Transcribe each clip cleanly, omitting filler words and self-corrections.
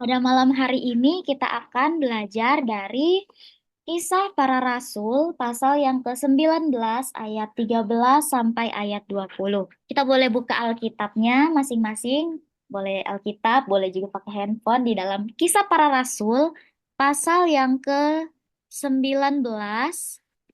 Pada malam hari ini kita akan belajar dari Kisah Para Rasul pasal yang ke-19 ayat 13 sampai ayat 20. Kita boleh buka Alkitabnya masing-masing, boleh Alkitab, boleh juga pakai handphone di dalam Kisah Para Rasul pasal yang ke-19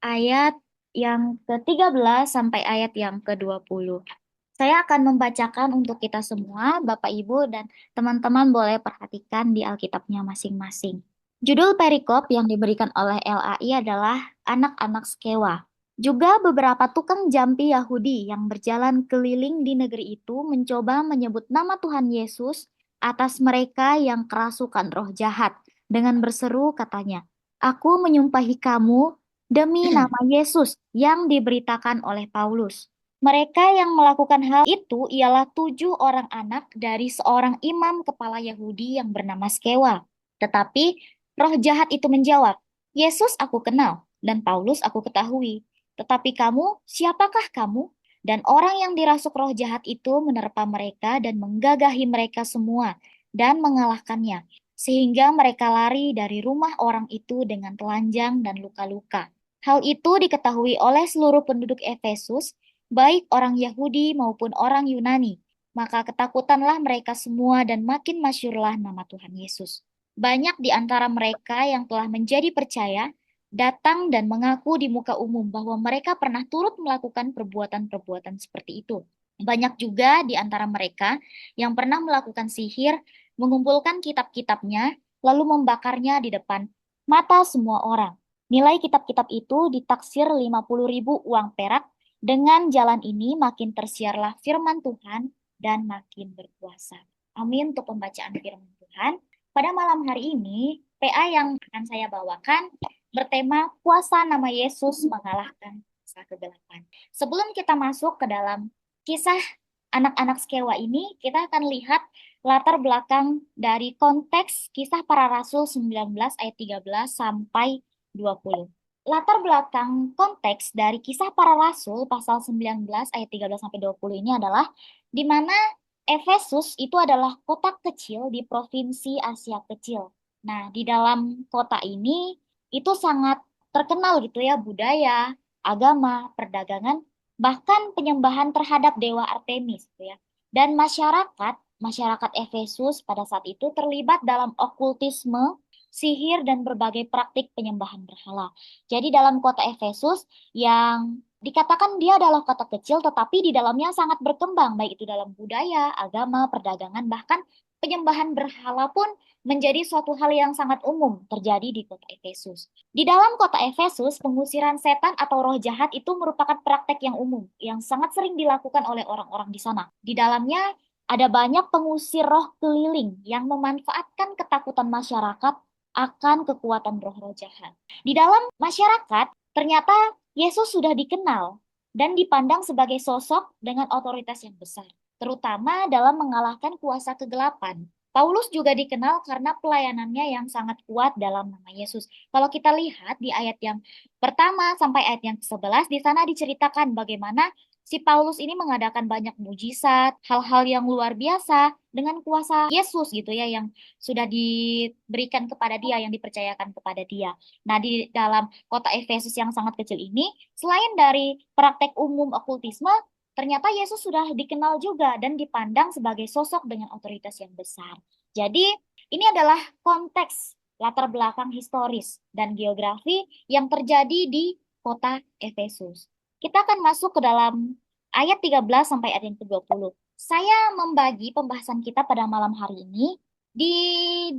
ayat yang ke-13 sampai ayat yang ke-20. Saya akan membacakan untuk kita semua, Bapak Ibu dan teman-teman boleh perhatikan di Alkitabnya masing-masing. Judul perikop yang diberikan oleh LAI adalah Anak-anak Skewa. Juga beberapa tukang jampi Yahudi yang berjalan keliling di negeri itu mencoba menyebut nama Tuhan Yesus atas mereka yang kerasukan roh jahat. Dengan berseru katanya, "Aku menyumpahi kamu demi nama Yesus yang diberitakan oleh Paulus." Mereka yang melakukan hal itu ialah 7 orang anak dari seorang imam kepala Yahudi yang bernama Skewa. Tetapi roh jahat itu menjawab, "Yesus aku kenal, dan Paulus aku ketahui. Tetapi kamu, siapakah kamu?" Dan orang yang dirasuk roh jahat itu menerpa mereka dan menggagahi mereka semua dan mengalahkannya. Sehingga mereka lari dari rumah orang itu dengan telanjang dan luka-luka. Hal itu diketahui oleh seluruh penduduk Efesus, baik orang Yahudi maupun orang Yunani. Maka ketakutanlah mereka semua dan makin masyhurlah nama Tuhan Yesus. Banyak di antara mereka yang telah menjadi percaya datang dan mengaku di muka umum bahwa mereka pernah turut melakukan perbuatan-perbuatan seperti itu. Banyak juga di antara mereka yang pernah melakukan sihir, mengumpulkan kitab-kitabnya, lalu membakarnya di depan mata semua orang. Nilai kitab-kitab itu ditaksir 50.000 uang perak. Dengan jalan ini makin tersiarlah firman Tuhan dan makin berkuasa. Amin untuk pembacaan firman Tuhan. Pada malam hari ini, PA yang akan saya bawakan bertema kuasa nama Yesus mengalahkan kuasa kegelapan. Sebelum kita masuk ke dalam kisah anak-anak Skewa ini, kita akan lihat latar belakang dari konteks kisah para rasul 19 ayat 13 sampai 20. Latar belakang konteks dari kisah para rasul pasal 19 ayat 13 sampai 20 ini adalah di mana Efesus itu adalah kota kecil di provinsi Asia Kecil. Nah, di dalam kota ini itu sangat terkenal gitu ya budaya, agama, perdagangan, bahkan penyembahan terhadap dewa Artemis gitu ya. Dan masyarakat Efesus pada saat itu terlibat dalam okultisme, sihir dan berbagai praktik penyembahan berhala. Jadi dalam kota Efesus yang dikatakan dia adalah kota kecil tetapi di dalamnya sangat berkembang baik itu dalam budaya, agama, perdagangan bahkan penyembahan berhala pun menjadi suatu hal yang sangat umum terjadi di kota Efesus. Di dalam kota Efesus, pengusiran setan atau roh jahat itu merupakan praktek yang umum yang sangat sering dilakukan oleh orang-orang di sana. Di dalamnya ada banyak pengusir roh keliling yang memanfaatkan ketakutan masyarakat akan kekuatan roh-roh jahat. Di dalam masyarakat, ternyata Yesus sudah dikenal dan dipandang sebagai sosok dengan otoritas yang besar, terutama dalam mengalahkan kuasa kegelapan. Paulus juga dikenal karena pelayanannya yang sangat kuat dalam nama Yesus. Kalau kita lihat di ayat yang pertama sampai ayat yang ke-11, di sana diceritakan bagaimana si Paulus ini mengadakan banyak mujizat, hal-hal yang luar biasa dengan kuasa Yesus gitu ya, yang sudah diberikan kepada dia, yang dipercayakan kepada dia. Nah, di dalam kota Efesus yang sangat kecil ini, selain dari praktek umum okultisme, ternyata Yesus sudah dikenal juga dan dipandang sebagai sosok dengan otoritas yang besar. Jadi, ini adalah konteks latar belakang historis dan geografi yang terjadi di kota Efesus. Kita akan masuk ke dalam ayat 13 sampai ayat yang ke-20. Saya membagi pembahasan kita pada malam hari ini di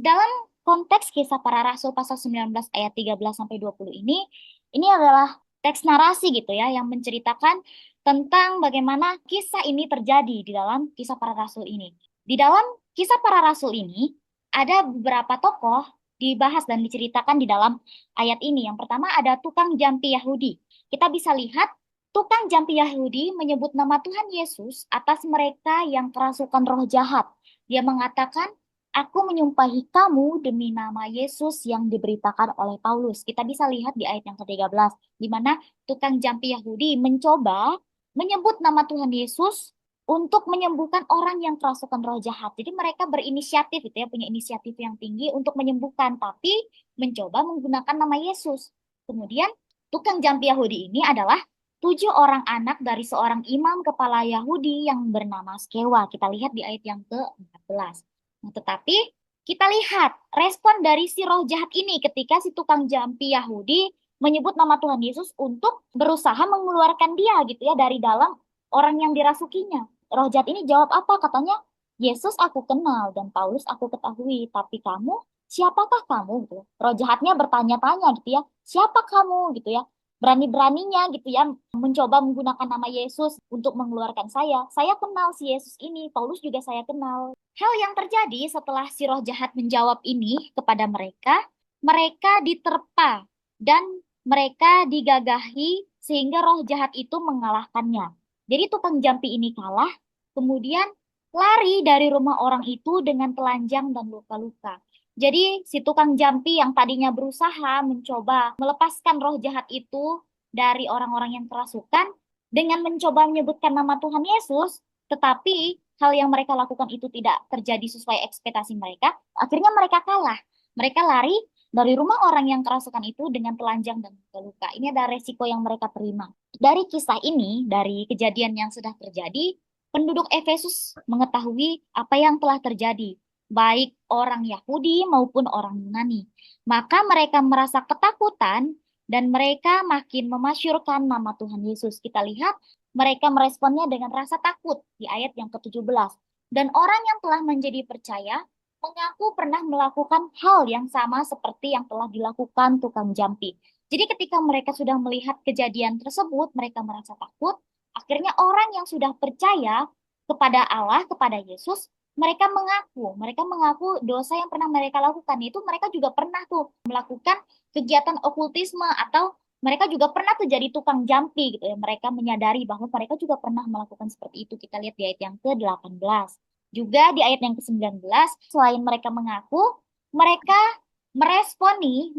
dalam konteks kisah para rasul pasal 19 ayat 13 sampai 20 ini adalah teks narasi gitu ya yang menceritakan tentang bagaimana kisah ini terjadi di dalam kisah para rasul ini. Di dalam kisah para rasul ini ada beberapa tokoh dibahas dan diceritakan di dalam ayat ini. Yang pertama ada tukang jampi Yahudi. Kita bisa lihat tukang jampi Yahudi menyebut nama Tuhan Yesus atas mereka yang kerasukan roh jahat. Dia mengatakan, "Aku menyumpahi kamu demi nama Yesus yang diberitakan oleh Paulus." Kita bisa lihat di ayat yang ke-13, di mana tukang jampi Yahudi mencoba menyebut nama Tuhan Yesus untuk menyembuhkan orang yang kerasukan roh jahat. Jadi mereka berinisiatif gitu ya, punya inisiatif yang tinggi untuk menyembuhkan, tapi mencoba menggunakan nama Yesus. Kemudian tukang jampi Yahudi ini adalah 7 orang anak dari seorang imam kepala Yahudi yang bernama Skewa. Kita lihat di ayat yang ke-14. Nah, tetapi kita lihat respon dari si roh jahat ini ketika si tukang jampi Yahudi menyebut nama Tuhan Yesus untuk berusaha mengeluarkan dia gitu ya dari dalam orang yang dirasukinya. Roh jahat ini jawab apa? Katanya, Yesus aku kenal dan Paulus aku ketahui, tapi kamu, siapakah kamu? Gitu. Roh jahatnya bertanya-tanya gitu ya, siapa kamu? Gitu ya. Berani-beraninya gitu ya, mencoba menggunakan nama Yesus untuk mengeluarkan saya. Saya kenal si Yesus ini, Paulus juga saya kenal. Hal yang terjadi setelah si roh jahat menjawab ini kepada mereka, mereka diterpa dan mereka digagahi sehingga roh jahat itu mengalahkannya. Jadi tukang jampi ini kalah, kemudian lari dari rumah orang itu dengan telanjang dan luka-luka. Jadi si tukang jampi yang tadinya berusaha mencoba melepaskan roh jahat itu dari orang-orang yang kerasukan dengan mencoba menyebutkan nama Tuhan Yesus, tetapi hal yang mereka lakukan itu tidak terjadi sesuai ekspektasi mereka, akhirnya mereka kalah. Mereka lari dari rumah orang yang kerasukan itu dengan telanjang dan luka-luka. Ini adalah resiko yang mereka terima. Dari kisah ini, dari kejadian yang sudah terjadi, penduduk Efesus mengetahui apa yang telah terjadi, baik orang Yahudi maupun orang Yunani. Maka mereka merasa ketakutan dan mereka makin memasyurkan nama Tuhan Yesus. Kita lihat mereka meresponnya dengan rasa takut di ayat yang ke-17. Dan orang yang telah menjadi percaya mengaku pernah melakukan hal yang sama seperti yang telah dilakukan tukang jampi. Jadi ketika mereka sudah melihat kejadian tersebut, mereka merasa takut. Akhirnya orang yang sudah percaya kepada Allah, kepada Yesus, mereka mengaku dosa yang pernah mereka lakukan itu mereka juga pernah tuh melakukan kegiatan okultisme atau mereka juga pernah tuh jadi tukang jampi gitu ya. Mereka menyadari bahwa mereka juga pernah melakukan seperti itu. Kita lihat di ayat yang ke-18. Juga di ayat yang ke-19, selain mereka mengaku, mereka meresponi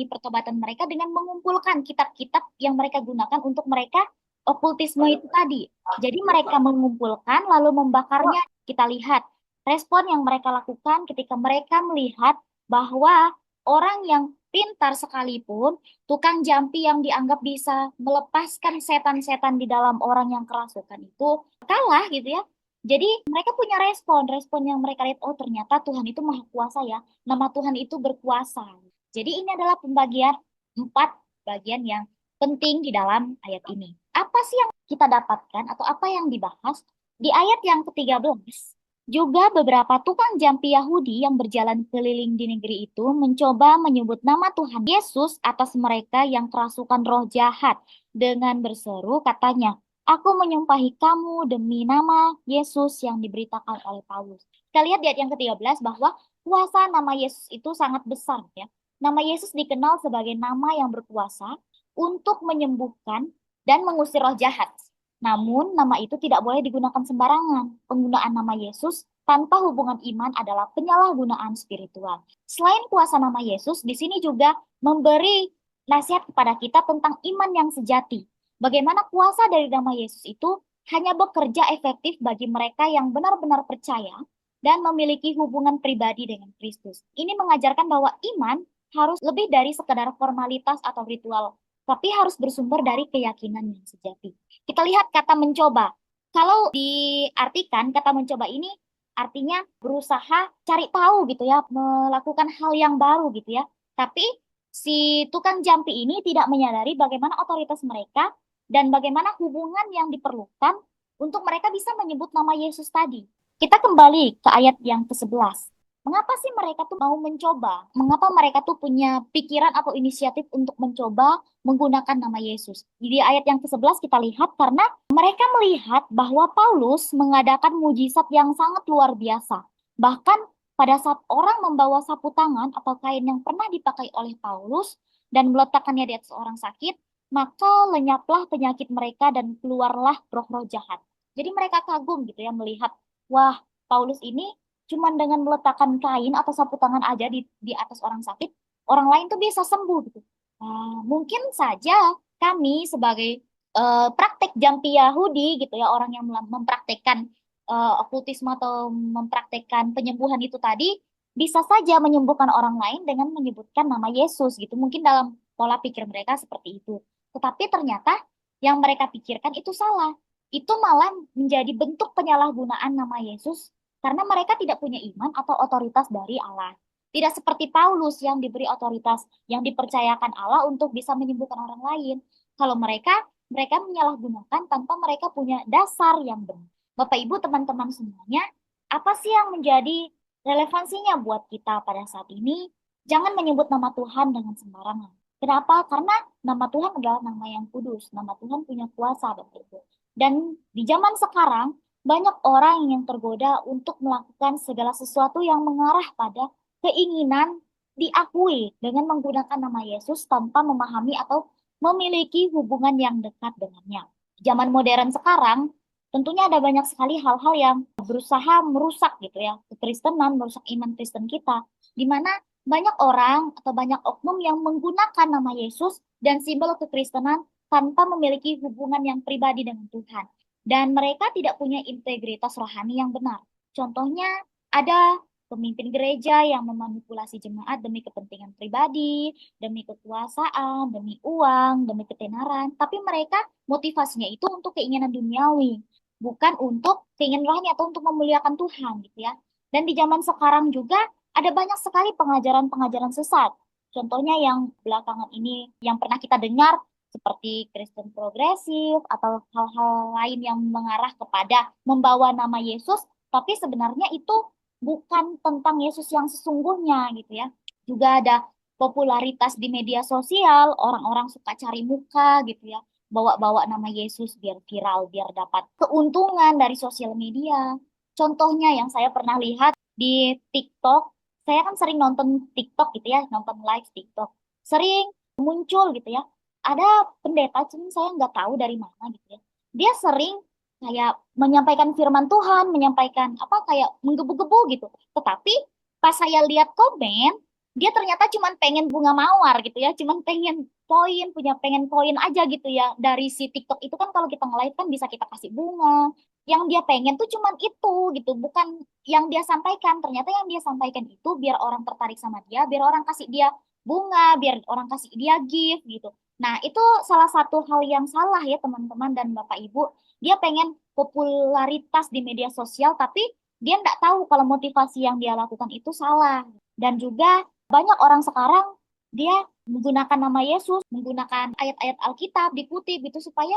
pertobatan mereka dengan mengumpulkan kitab-kitab yang mereka gunakan untuk mereka okultisme itu tadi. Jadi mereka mengumpulkan lalu membakarnya. Kita lihat respon yang mereka lakukan ketika mereka melihat bahwa orang yang pintar sekalipun, tukang jampi yang dianggap bisa melepaskan setan-setan di dalam orang yang kerasukan itu kalah gitu ya. Jadi mereka punya respon yang mereka lihat, oh ternyata Tuhan itu maha kuasa ya, nama Tuhan itu berkuasa. Jadi ini adalah pembagian 4 bagian yang penting di dalam ayat ini. Apa sih yang kita dapatkan atau apa yang dibahas? Di ayat yang ke-13, juga beberapa tukang jampi Yahudi yang berjalan keliling di negeri itu mencoba menyebut nama Tuhan Yesus atas mereka yang kerasukan roh jahat dengan berseru katanya, aku menyumpahi kamu demi nama Yesus yang diberitakan oleh Paulus. Kita lihat di ayat yang ke-13 bahwa kuasa nama Yesus itu sangat besar ya. Nama Yesus dikenal sebagai nama yang berkuasa untuk menyembuhkan dan mengusir roh jahat. Namun, nama itu tidak boleh digunakan sembarangan. Penggunaan nama Yesus tanpa hubungan iman adalah penyalahgunaan spiritual. Selain kuasa nama Yesus, di sini juga memberi nasihat kepada kita tentang iman yang sejati. Bagaimana kuasa dari nama Yesus itu hanya bekerja efektif bagi mereka yang benar-benar percaya dan memiliki hubungan pribadi dengan Kristus. Ini mengajarkan bahwa iman harus lebih dari sekedar formalitas atau ritual, tapi harus bersumber dari keyakinan yang sejati. Kita lihat kata mencoba. Kalau diartikan kata mencoba ini artinya berusaha cari tahu gitu ya, melakukan hal yang baru gitu ya. Tapi si tukang jampi ini tidak menyadari bagaimana otoritas mereka dan bagaimana hubungan yang diperlukan untuk mereka bisa menyebut nama Yesus tadi. Kita kembali ke ayat yang ke-11. Mengapa sih mereka tuh mau mencoba? Mengapa mereka tuh punya pikiran atau inisiatif untuk mencoba menggunakan nama Yesus? Di ayat yang ke-11 kita lihat karena mereka melihat bahwa Paulus mengadakan mujizat yang sangat luar biasa. Bahkan pada saat orang membawa sapu tangan atau kain yang pernah dipakai oleh Paulus dan meletakkannya di atas orang sakit, maka lenyaplah penyakit mereka dan keluarlah roh-roh jahat. Jadi mereka kagum gitu ya melihat, wah Paulus ini cuman dengan meletakkan kain atau sapu tangan aja di atas orang sakit, orang lain tuh bisa sembuh gitu. Mungkin saja kami sebagai praktek jampi Yahudi gitu ya, orang yang mempraktekkan okultisme atau mempraktekkan penyembuhan itu tadi bisa saja menyembuhkan orang lain dengan menyebutkan nama Yesus gitu. Mungkin dalam pola pikir mereka seperti itu. Tetapi ternyata yang mereka pikirkan itu salah. Itu malah menjadi bentuk penyalahgunaan nama Yesus karena mereka tidak punya iman atau otoritas dari Allah. Tidak seperti Paulus yang diberi otoritas, yang dipercayakan Allah untuk bisa menyembuhkan orang lain. Kalau mereka menyalahgunakan tanpa mereka punya dasar yang benar. Bapak, Ibu, teman-teman semuanya, apa sih yang menjadi relevansinya buat kita pada saat ini? Jangan menyebut nama Tuhan dengan sembarangan. Kenapa? Karena nama Tuhan adalah nama yang kudus. Nama Tuhan punya kuasa, Bapak Ibu. Dan di zaman sekarang, banyak orang yang tergoda untuk melakukan segala sesuatu yang mengarah pada keinginan diakui dengan menggunakan nama Yesus tanpa memahami atau memiliki hubungan yang dekat dengannya. Zaman modern sekarang, tentunya ada banyak sekali hal-hal yang berusaha merusak gitu ya, kekristenan, merusak iman Kristen kita, di mana banyak orang atau banyak oknum yang menggunakan nama Yesus dan simbol kekristenan tanpa memiliki hubungan yang pribadi dengan Tuhan. Dan mereka tidak punya integritas rohani yang benar. Contohnya, ada pemimpin gereja yang memanipulasi jemaat demi kepentingan pribadi, demi kekuasaan, demi uang, demi ketenaran. Tapi mereka motivasinya itu untuk keinginan duniawi, bukan untuk keinginan rohani atau untuk memuliakan Tuhan gitu ya. Dan di zaman sekarang juga ada banyak sekali pengajaran-pengajaran sesat. Contohnya yang belakangan ini yang pernah kita dengar seperti Kristen progresif atau hal-hal lain yang mengarah kepada membawa nama Yesus, tapi sebenarnya itu bukan tentang Yesus yang sesungguhnya gitu ya. Juga ada popularitas di media sosial, orang-orang suka cari muka gitu ya, bawa-bawa nama Yesus biar viral, biar dapat keuntungan dari sosial media. Contohnya yang saya pernah lihat di TikTok, saya kan sering nonton TikTok gitu ya, nonton live TikTok. Sering muncul gitu ya, ada pendeta, cuman saya nggak tahu dari mana gitu ya. Dia sering kayak menyampaikan firman Tuhan, menyampaikan apa kayak menggebu-gebu gitu. Tetapi pas saya lihat komen, dia ternyata cuma pengen bunga mawar gitu ya, cuma pengen poin, punya pengen poin aja gitu ya. Dari si TikTok itu kan kalau kita nge-live kan bisa kita kasih bunga. Yang dia pengen tuh cuman itu gitu, bukan yang dia sampaikan. Ternyata yang dia sampaikan itu biar orang tertarik sama dia, biar orang kasih dia bunga, biar orang kasih dia gift gitu. Nah, itu salah satu hal yang salah ya teman-teman dan Bapak Ibu. Dia pengen popularitas di media sosial, tapi dia nggak tahu kalau motivasi yang dia lakukan itu salah. Dan juga banyak orang sekarang dia menggunakan nama Yesus, menggunakan ayat-ayat Alkitab, dikutip gitu supaya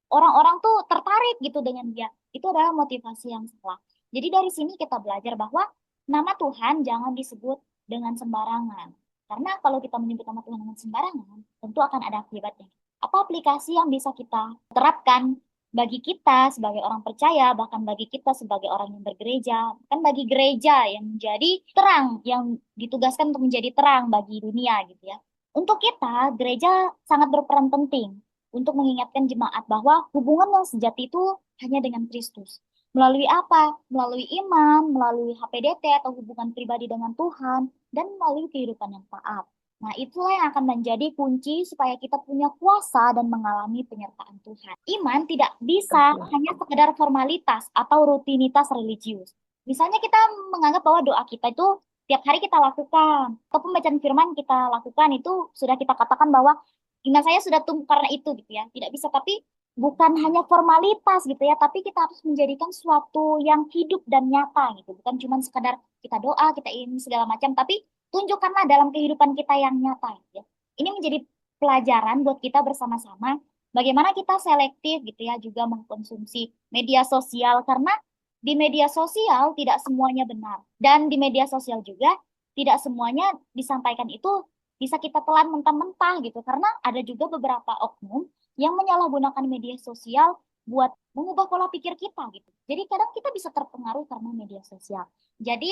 orang-orang tuh tertarik gitu dengan dia. Itu adalah motivasi yang salah. Jadi dari sini kita belajar bahwa nama Tuhan jangan disebut dengan sembarangan. Karena kalau kita menyebut nama Tuhan dengan sembarangan, tentu akan ada akibatnya. Apa aplikasi yang bisa kita terapkan bagi kita sebagai orang percaya, bahkan bagi kita sebagai orang yang bergereja, kan bagi gereja yang menjadi terang, yang ditugaskan untuk menjadi terang bagi dunia gitu ya. Untuk kita, gereja sangat berperan penting untuk mengingatkan jemaat bahwa hubungan yang sejati itu hanya dengan Kristus. Melalui apa? Melalui iman, melalui HPDT atau hubungan pribadi dengan Tuhan, dan melalui kehidupan yang taat. Nah, itulah yang akan menjadi kunci supaya kita punya kuasa dan mengalami penyertaan Tuhan. Iman tidak bisa hanya sekedar formalitas atau rutinitas religius. Misalnya kita menganggap bahwa doa kita itu tiap hari kita lakukan, atau pembacaan firman kita lakukan itu sudah kita katakan bahwa iman saya sudah tumbuh karena itu gitu ya. Tidak bisa, tapi bukan hanya formalitas gitu ya, tapi kita harus menjadikan suatu yang hidup dan nyata gitu. Bukan cuma sekadar kita doa, kita ini segala macam, tapi tunjukkanlah dalam kehidupan kita yang nyata gitu ya. Ini menjadi pelajaran buat kita bersama-sama bagaimana kita selektif gitu ya juga mengkonsumsi media sosial karena di media sosial tidak semuanya benar dan di media sosial juga tidak semuanya disampaikan itu bisa kita telan mentah-mentah gitu karena ada juga beberapa oknum yang menyalahgunakan media sosial buat mengubah pola pikir kita gitu. Jadi kadang kita bisa terpengaruh karena media sosial. Jadi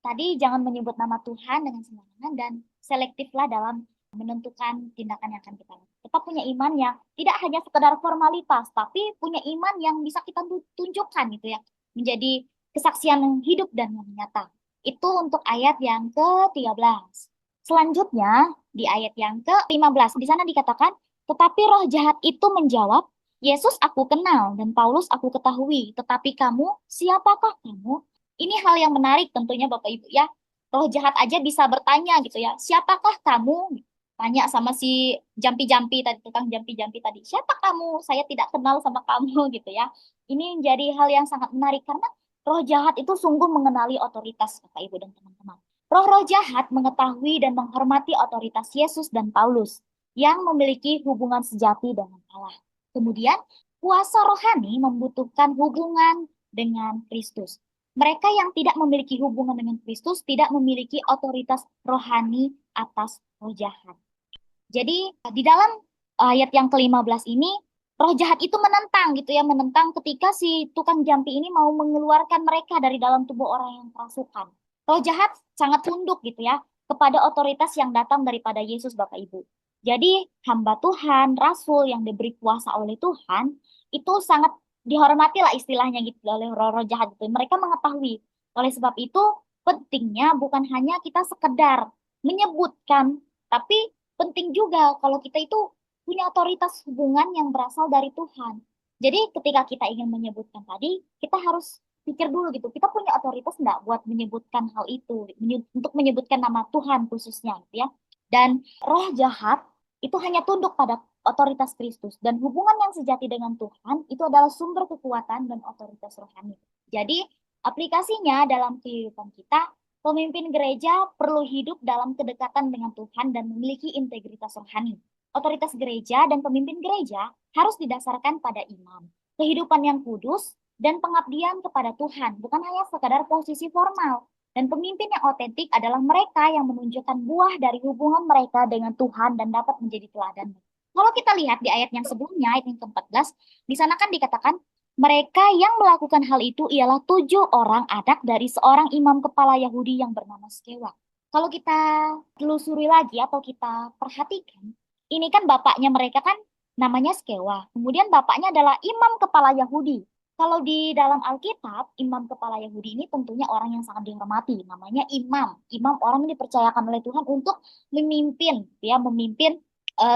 tadi jangan menyebut nama Tuhan dengan sembarangan dan selektiflah dalam menentukan tindakan yang akan kita lakukan. Kita punya iman yang tidak hanya sekedar formalitas, tapi punya iman yang bisa kita tunjukkan gitu ya, menjadi kesaksian yang hidup dan yang nyata. Itu untuk ayat yang ke-13. Selanjutnya, di ayat yang ke-15, di sana dikatakan, tetapi roh jahat itu menjawab, Yesus aku kenal dan Paulus aku ketahui, tetapi kamu, siapakah kamu? Ini hal yang menarik tentunya Bapak Ibu ya. Roh jahat aja bisa bertanya gitu ya, siapakah kamu? Tanya sama si jampi-jampi tadi, tukang jampi-jampi tadi, siapa kamu? Saya tidak kenal sama kamu gitu ya. Ini menjadi hal yang sangat menarik karena roh jahat itu sungguh mengenali otoritas Bapak Ibu dan teman-teman. Roh-roh jahat mengetahui dan menghormati otoritas Yesus dan Paulus yang memiliki hubungan sejati dengan Allah. Kemudian, kuasa rohani membutuhkan hubungan dengan Kristus. Mereka yang tidak memiliki hubungan dengan Kristus tidak memiliki otoritas rohani atas roh jahat. Jadi, di dalam ayat yang ke-15 ini, roh jahat itu menentang gitu ya, menentang ketika si tukang jampi ini mau mengeluarkan mereka dari dalam tubuh orang yang kerasukan. Roh jahat sangat tunduk gitu ya kepada otoritas yang datang daripada Yesus Bapak Ibu. Jadi hamba Tuhan, rasul yang diberi kuasa oleh Tuhan, itu sangat dihormati lah istilahnya gitu oleh roh-roh jahat itu. Mereka mengetahui. Oleh sebab itu, pentingnya bukan hanya kita sekedar menyebutkan, tapi penting juga kalau kita itu punya otoritas hubungan yang berasal dari Tuhan. Jadi ketika kita ingin menyebutkan tadi, kita harus pikir dulu gitu, kita punya otoritas nggak buat menyebutkan hal itu, untuk menyebutkan nama Tuhan khususnya gitu ya. Dan roh jahat itu hanya tunduk pada otoritas Kristus. Dan hubungan yang sejati dengan Tuhan itu adalah sumber kekuatan dan otoritas rohani. Jadi aplikasinya dalam kehidupan kita, pemimpin gereja perlu hidup dalam kedekatan dengan Tuhan dan memiliki integritas rohani. Otoritas gereja dan pemimpin gereja harus didasarkan pada iman, kehidupan yang kudus, dan pengabdian kepada Tuhan, bukan hanya sekadar posisi formal. Dan pemimpin yang otentik adalah mereka yang menunjukkan buah dari hubungan mereka dengan Tuhan dan dapat menjadi teladan. Kalau kita lihat di ayat yang sebelumnya, ayat yang ke-14, di sana kan dikatakan, mereka yang melakukan hal itu ialah 7 orang anak dari seorang imam kepala Yahudi yang bernama Skewa. Kalau kita telusuri lagi atau kita perhatikan, ini kan bapaknya mereka kan namanya Skewa. Kemudian bapaknya adalah imam kepala Yahudi. Kalau di dalam Alkitab, imam kepala Yahudi ini tentunya orang yang sangat dihormati. Namanya imam. Imam orang yang dipercayakan oleh Tuhan untuk memimpin, ya, memimpin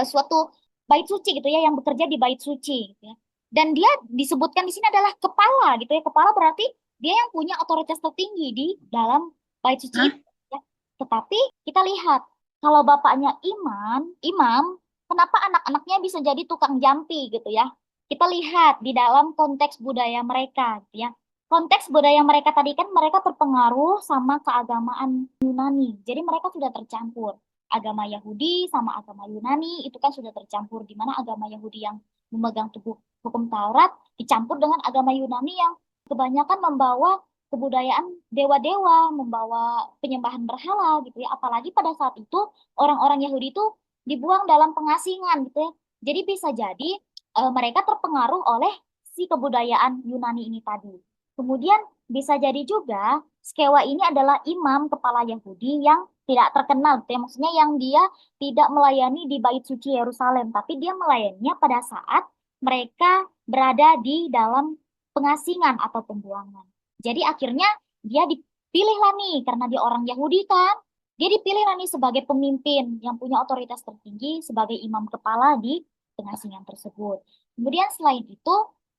suatu bait suci gitu ya, yang bekerja di bait suci, gitu ya. Dan dia disebutkan di sini adalah kepala gitu ya. Kepala berarti dia yang punya otoritas tertinggi di dalam bait suci itu. Ya. Tetapi kita lihat kalau bapaknya imam, kenapa anak-anaknya bisa jadi tukang jampi gitu ya? Kita lihat di dalam konteks budaya mereka, gitu ya. Konteks budaya mereka tadi kan mereka terpengaruh sama keagamaan Yunani. Jadi mereka sudah tercampur. Agama Yahudi sama agama Yunani itu kan sudah tercampur, di mana agama Yahudi yang memegang teguh hukum Taurat dicampur dengan agama Yunani yang kebanyakan membawa kebudayaan dewa-dewa, membawa penyembahan berhala gitu ya. Apalagi pada saat itu orang-orang Yahudi itu dibuang dalam pengasingan gitu ya. Jadi bisa jadi mereka terpengaruh oleh si kebudayaan Yunani ini tadi. Kemudian bisa jadi juga Skewa ini adalah imam kepala Yahudi yang tidak terkenal, gitu ya. Maksudnya yang dia tidak melayani di Bait Suci Yerusalem, tapi dia melayaninya pada saat mereka berada di dalam pengasingan atau pembuangan. Jadi akhirnya dia dipilih lah nih, karena dia orang Yahudi kan, dia dipilih lah nih sebagai pemimpin yang punya otoritas tertinggi sebagai imam kepala di pengasingan tersebut. Kemudian selain itu,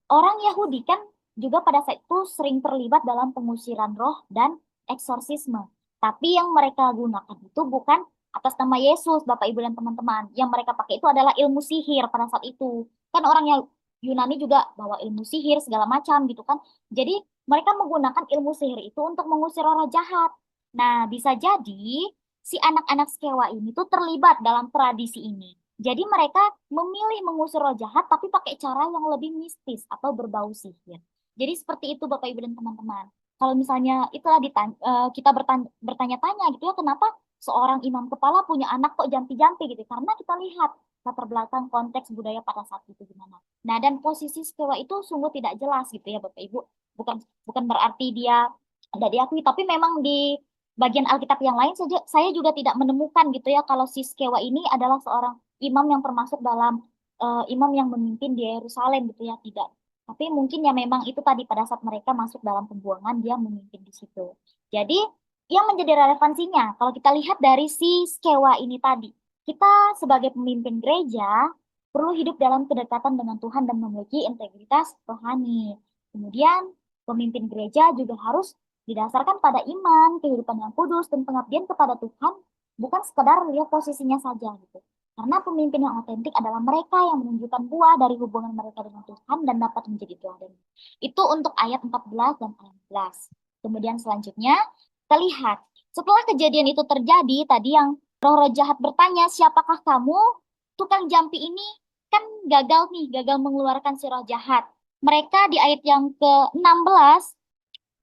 orang Yahudi kan juga pada saat itu sering terlibat dalam pengusiran roh dan eksorsisme. Tapi yang mereka gunakan itu bukan atas nama Yesus, Bapak Ibu dan teman-teman. Yang mereka pakai itu adalah ilmu sihir pada saat itu. Kan orang yang Yunani juga bawa ilmu sihir segala macam gitu kan. Jadi mereka menggunakan ilmu sihir itu untuk mengusir roh jahat. Nah, bisa jadi si anak-anak Skewa ini tuh terlibat dalam tradisi ini. Jadi mereka memilih mengusir roh jahat tapi pakai cara yang lebih mistis atau berbau sihir. Jadi seperti itu Bapak Ibu dan teman-teman. Kalau misalnya itulah kita bertanya-tanya gitu ya, kenapa seorang imam kepala punya anak kok jampi-jampi gitu? Karena kita lihat latar belakang konteks budaya pada saat itu gimana. Nah, dan posisi Skewa itu sungguh tidak jelas gitu ya Bapak Ibu. Bukan bukan berarti dia tidak diakui, tapi memang di bagian Alkitab yang lain saja saya juga tidak menemukan gitu ya kalau si Skewa ini adalah seorang imam yang termasuk dalam imam yang memimpin di Yerusalem gitu ya, tidak. Tapi mungkin ya memang itu tadi pada saat mereka masuk dalam pembuangan dia memimpin di situ. Jadi yang menjadi relevansinya kalau kita lihat dari si Skewa ini tadi, kita sebagai pemimpin gereja perlu hidup dalam kedekatan dengan Tuhan dan memiliki integritas rohani. Kemudian, pemimpin gereja juga harus didasarkan pada iman, kehidupan yang kudus, dan pengabdian kepada Tuhan, bukan sekedar lihat posisinya saja gitu. Karena pemimpin yang otentik adalah mereka yang menunjukkan buah dari hubungan mereka dengan Tuhan dan dapat menjadi teladan. Itu untuk ayat 14 dan ayat 15. Kemudian selanjutnya, kita lihat. Setelah kejadian itu terjadi, tadi yang roh-roh jahat bertanya, siapakah kamu? Tukang jampi ini kan gagal nih, gagal mengeluarkan si roh jahat. Mereka di ayat yang ke-16,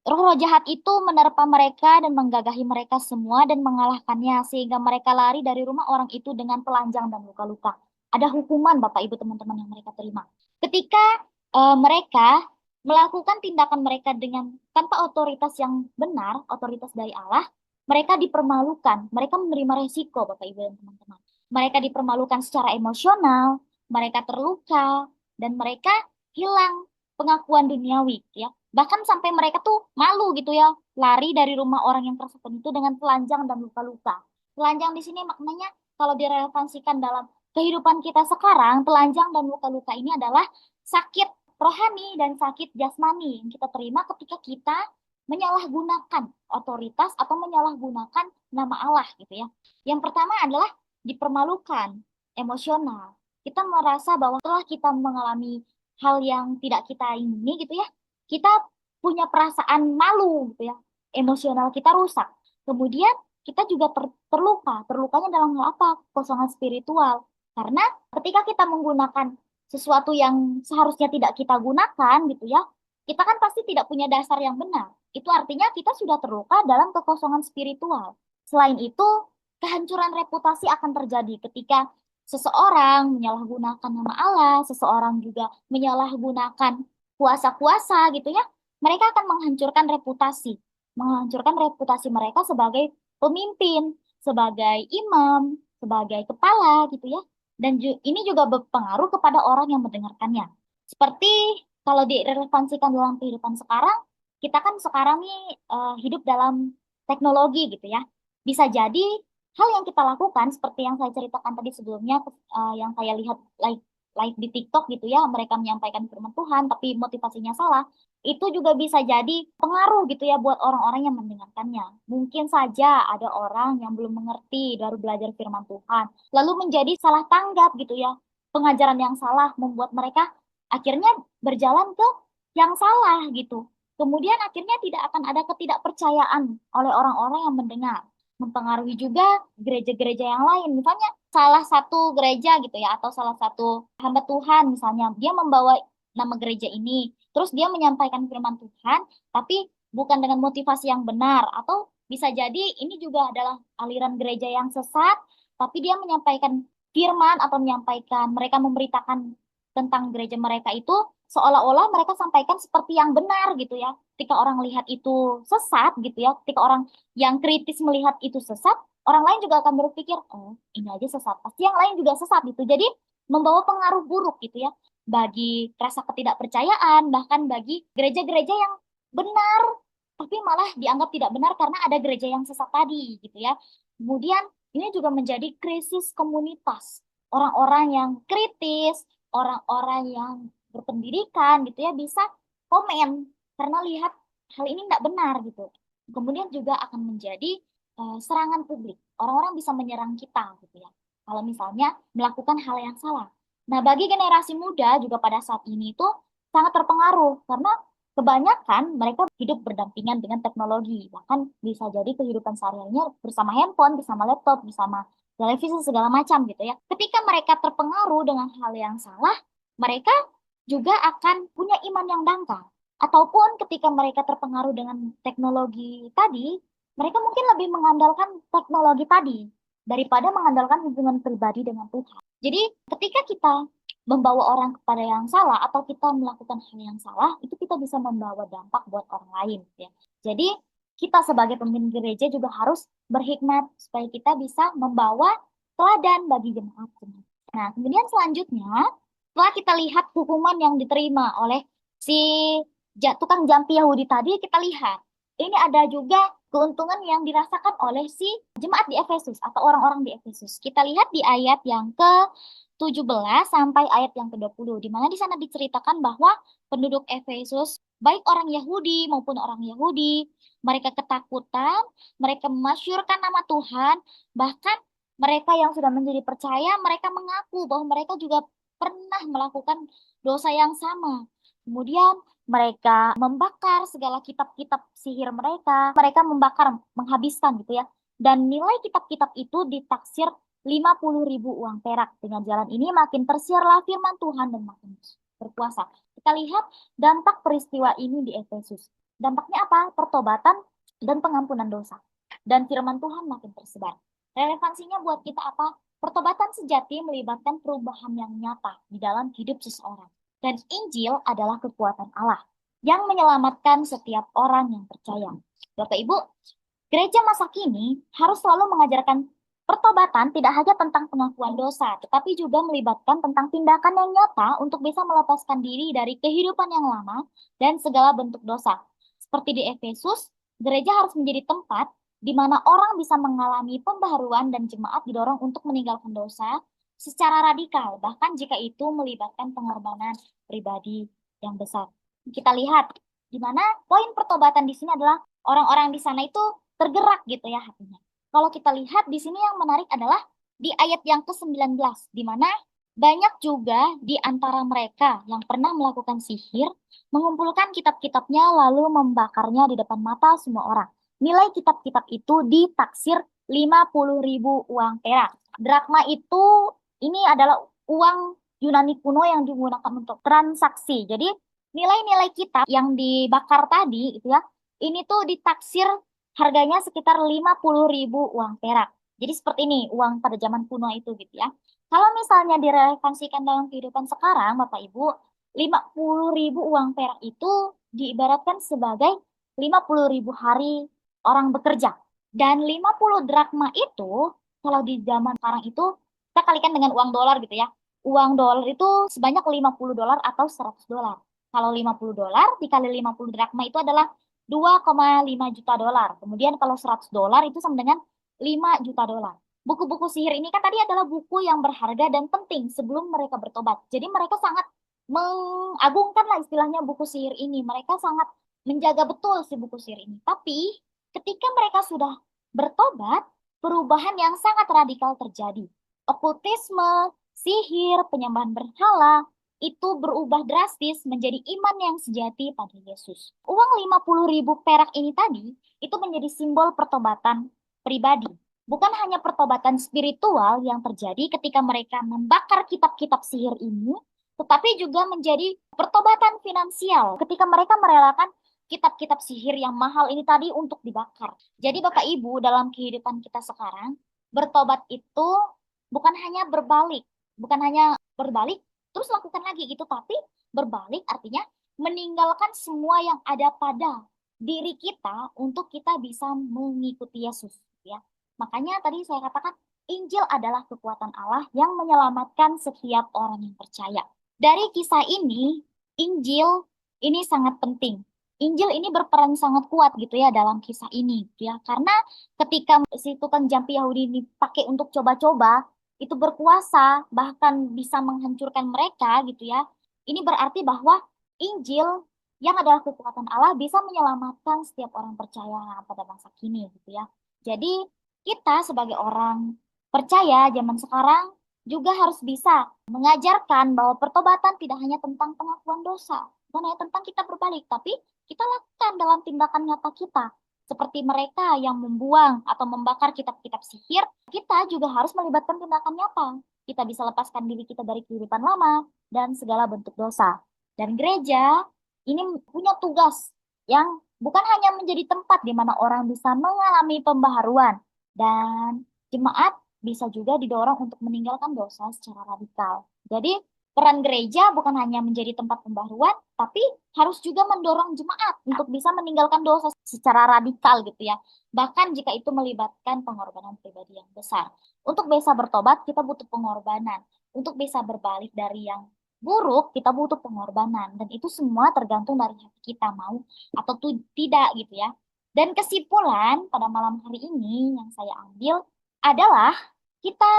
roh-roh jahat itu menerpa mereka dan menggagahi mereka semua dan mengalahkannya, sehingga mereka lari dari rumah orang itu dengan telanjang dan luka-luka. Ada hukuman Bapak Ibu teman-teman yang mereka terima. Ketika mereka melakukan tindakan mereka dengan tanpa otoritas yang benar, otoritas dari Allah, mereka dipermalukan, mereka menerima resiko Bapak Ibu dan teman-teman. Mereka dipermalukan secara emosional, mereka terluka, dan mereka hilang pengakuan duniawi, ya. Bahkan sampai mereka tuh malu gitu ya, lari dari rumah orang yang tersakiti itu dengan telanjang dan luka-luka. Telanjang di sini maknanya kalau direlevansikan dalam kehidupan kita sekarang, telanjang dan luka-luka ini adalah sakit rohani dan sakit jasmani yang kita terima ketika kita menyalahgunakan otoritas atau menyalahgunakan nama Allah gitu ya. Yang pertama adalah dipermalukan, emosional. Kita merasa bahwa setelah kita mengalami hal yang tidak kita ingini gitu ya, kita punya perasaan malu gitu ya, emosional kita rusak. Kemudian kita juga terluka, terlukanya dalam hal apa? Kosongan spiritual. Karena ketika kita menggunakan sesuatu yang seharusnya tidak kita gunakan gitu ya, kita kan pasti tidak punya dasar yang benar. Itu artinya kita sudah terluka dalam kekosongan spiritual. Selain itu, kehancuran reputasi akan terjadi ketika seseorang menyalahgunakan nama Allah, seseorang juga menyalahgunakan kuasa-kuasa gitu ya, mereka akan menghancurkan reputasi mereka sebagai pemimpin, sebagai imam, sebagai kepala gitu ya. Dan ini juga berpengaruh kepada orang yang mendengarkannya. Seperti kalau direlevansikan dalam kehidupan sekarang, kita kan sekarang nih hidup dalam teknologi gitu ya. Bisa jadi hal yang kita lakukan seperti yang saya ceritakan tadi sebelumnya, yang saya lihat live live di TikTok gitu ya, mereka menyampaikan firman Tuhan tapi motivasinya salah, itu juga bisa jadi pengaruh gitu ya buat orang-orang yang mendengarkannya. Mungkin saja ada orang yang belum mengerti baru belajar firman Tuhan, lalu menjadi salah tanggap gitu ya. Pengajaran yang salah membuat mereka akhirnya berjalan ke yang salah gitu. Kemudian akhirnya tidak akan ada ketidakpercayaan oleh orang-orang yang mendengar. Mempengaruhi juga gereja-gereja yang lain. Misalnya salah satu gereja gitu ya, atau salah satu hamba Tuhan misalnya, dia membawa nama gereja ini, terus dia menyampaikan firman Tuhan, tapi bukan dengan motivasi yang benar, atau bisa jadi ini juga adalah aliran gereja yang sesat, tapi dia menyampaikan firman atau menyampaikan, mereka memberitakan tentang gereja mereka itu seolah-olah mereka sampaikan seperti yang benar gitu ya. Ketika orang lihat itu sesat gitu ya, ketika orang yang kritis melihat itu sesat, orang lain juga akan berpikir, oh ini aja sesat, pasti yang lain juga sesat gitu. Jadi membawa pengaruh buruk gitu ya bagi rasa ketidakpercayaan, bahkan bagi gereja-gereja yang benar, tapi malah dianggap tidak benar karena ada gereja yang sesat tadi gitu ya. Kemudian ini juga menjadi krisis komunitas. Orang-orang yang kritis, orang-orang yang berpendidikan gitu ya bisa komen karena lihat hal ini tidak benar gitu. Kemudian juga akan menjadi serangan publik. Orang-orang bisa menyerang kita gitu ya. Kalau misalnya melakukan hal yang salah. Nah, bagi generasi muda juga pada saat ini itu sangat terpengaruh karena kebanyakan mereka hidup berdampingan dengan teknologi. Bahkan bisa jadi kehidupan sehari-harinya bersama handphone, bersama laptop, bersama televisi segala macam gitu ya. Ketika mereka terpengaruh dengan hal yang salah, mereka juga akan punya iman yang dangkal. Ataupun ketika mereka terpengaruh dengan teknologi tadi, mereka mungkin lebih mengandalkan teknologi tadi daripada mengandalkan hubungan pribadi dengan Tuhan. Jadi ketika kita membawa orang kepada yang salah atau kita melakukan hal yang salah, itu kita bisa membawa dampak buat orang lain ya. Jadi kita sebagai pemimpin gereja juga harus berhikmat supaya kita bisa membawa teladan bagi jemaat. Nah, kemudian selanjutnya setelah kita lihat hukuman yang diterima oleh si tukang jampi Yahudi tadi, kita lihat ini ada juga keuntungan yang dirasakan oleh si jemaat di Efesus atau orang-orang di Efesus. Kita lihat di ayat yang ke-17 sampai ayat yang ke-20, di mana di sana diceritakan bahwa penduduk Efesus, baik orang Yahudi maupun orang Yahudi, mereka ketakutan, mereka memasyurkan nama Tuhan, bahkan mereka yang sudah menjadi percaya, mereka mengaku bahwa mereka juga pernah melakukan dosa yang sama. Kemudian mereka membakar segala kitab-kitab sihir mereka. Mereka membakar, menghabiskan gitu ya. Dan nilai kitab-kitab itu ditaksir 50.000 uang perak. Dengan jalan ini makin tersiarlah firman Tuhan dan makin berkuasa. Kita lihat dampak peristiwa ini di Efesus. Dampaknya apa? Pertobatan dan pengampunan dosa. Dan firman Tuhan makin tersebar. Relevansinya buat kita apa? Pertobatan sejati melibatkan perubahan yang nyata di dalam hidup seseorang. Dan Injil adalah kekuatan Allah yang menyelamatkan setiap orang yang percaya. Bapak Ibu, gereja masa kini harus selalu mengajarkan pertobatan tidak hanya tentang pengakuan dosa, tetapi juga melibatkan tentang tindakan yang nyata untuk bisa melepaskan diri dari kehidupan yang lama dan segala bentuk dosa. Seperti di Efesus, gereja harus menjadi tempat di mana orang bisa mengalami pembaharuan dan jemaat didorong untuk meninggalkan dosa secara radikal, bahkan jika itu melibatkan pengorbanan pribadi yang besar. Kita lihat di mana poin pertobatan di sini adalah orang-orang di sana itu tergerak gitu ya hatinya. Kalau kita lihat di sini yang menarik adalah di ayat yang ke-19, di mana banyak juga di antara mereka yang pernah melakukan sihir, mengumpulkan kitab-kitabnya lalu membakarnya di depan mata semua orang. Nilai kitab-kitab itu ditaksir 50.000 uang perak. Drakma itu ini adalah uang Yunani kuno yang digunakan untuk transaksi. Jadi nilai-nilai kitab yang dibakar tadi itu ya, ini tuh ditaksir harganya sekitar 50.000 uang perak. Jadi seperti ini uang pada zaman kuno itu gitu ya. Kalau misalnya direlevansikan dalam kehidupan sekarang, Bapak Ibu, 50.000 uang perak itu diibaratkan sebagai 50.000 hari orang bekerja. Dan 50 drakma itu, kalau di zaman sekarang itu, kita kalikan dengan uang dolar gitu ya. Uang dolar itu sebanyak 50 dolar atau 100 dolar. Kalau 50 dolar dikali 50 drakma itu adalah 2,5 juta dolar. Kemudian kalau 100 dolar itu sama dengan 5 juta dolar. Buku-buku sihir ini kan tadi adalah buku yang berharga dan penting sebelum mereka bertobat. Jadi mereka sangat mengagungkan lah istilahnya buku sihir ini. Mereka sangat menjaga betul si buku sihir ini. Tapi ketika mereka sudah bertobat, perubahan yang sangat radikal terjadi. Okultisme, sihir, penyembahan berhala, itu berubah drastis menjadi iman yang sejati pada Yesus. Uang 50.000 perak ini tadi, itu menjadi simbol pertobatan pribadi. Bukan hanya pertobatan spiritual yang terjadi ketika mereka membakar kitab-kitab sihir ini, tetapi juga menjadi pertobatan finansial ketika mereka merelakan kitab-kitab sihir yang mahal ini tadi untuk dibakar. Jadi Bapak Ibu, dalam kehidupan kita sekarang, bertobat itu bukan hanya berbalik, bukan hanya berbalik, terus lakukan lagi gitu, tapi berbalik artinya meninggalkan semua yang ada pada diri kita untuk kita bisa mengikuti Yesus, ya. Makanya tadi saya katakan Injil adalah kekuatan Allah yang menyelamatkan setiap orang yang percaya. Dari kisah ini, Injil ini sangat penting. Injil ini berperan sangat kuat gitu ya dalam kisah ini, gitu ya. Karena ketika si tukang jampi Yahudi ini pakai untuk coba-coba, itu berkuasa, bahkan bisa menghancurkan mereka gitu ya. Ini berarti bahwa Injil yang adalah kekuatan Allah bisa menyelamatkan setiap orang percaya pada masa kini gitu ya. Jadi kita sebagai orang percaya zaman sekarang juga harus bisa mengajarkan bahwa pertobatan tidak hanya tentang pengakuan dosa, bukan hanya tentang kita berbalik, tapi kita lakukan dalam tindakan nyata kita. Seperti mereka yang membuang atau membakar kitab-kitab sihir, kita juga harus melibatkan tindakan nyata. Kita bisa lepaskan diri kita dari kehidupan lama dan segala bentuk dosa. Dan gereja ini punya tugas yang bukan hanya menjadi tempat di mana orang bisa mengalami pembaharuan, dan jemaat bisa juga didorong untuk meninggalkan dosa secara radikal. Jadi, peran gereja bukan hanya menjadi tempat pembaharuan, tapi harus juga mendorong jemaat untuk bisa meninggalkan dosa secara radikal gitu ya. Bahkan jika itu melibatkan pengorbanan pribadi yang besar. Untuk bisa bertobat, kita butuh pengorbanan. Untuk bisa berbalik dari yang buruk, kita butuh pengorbanan. Dan itu semua tergantung dari hati kita mau atau tidak gitu ya. Dan kesimpulan pada malam hari ini yang saya ambil adalah kita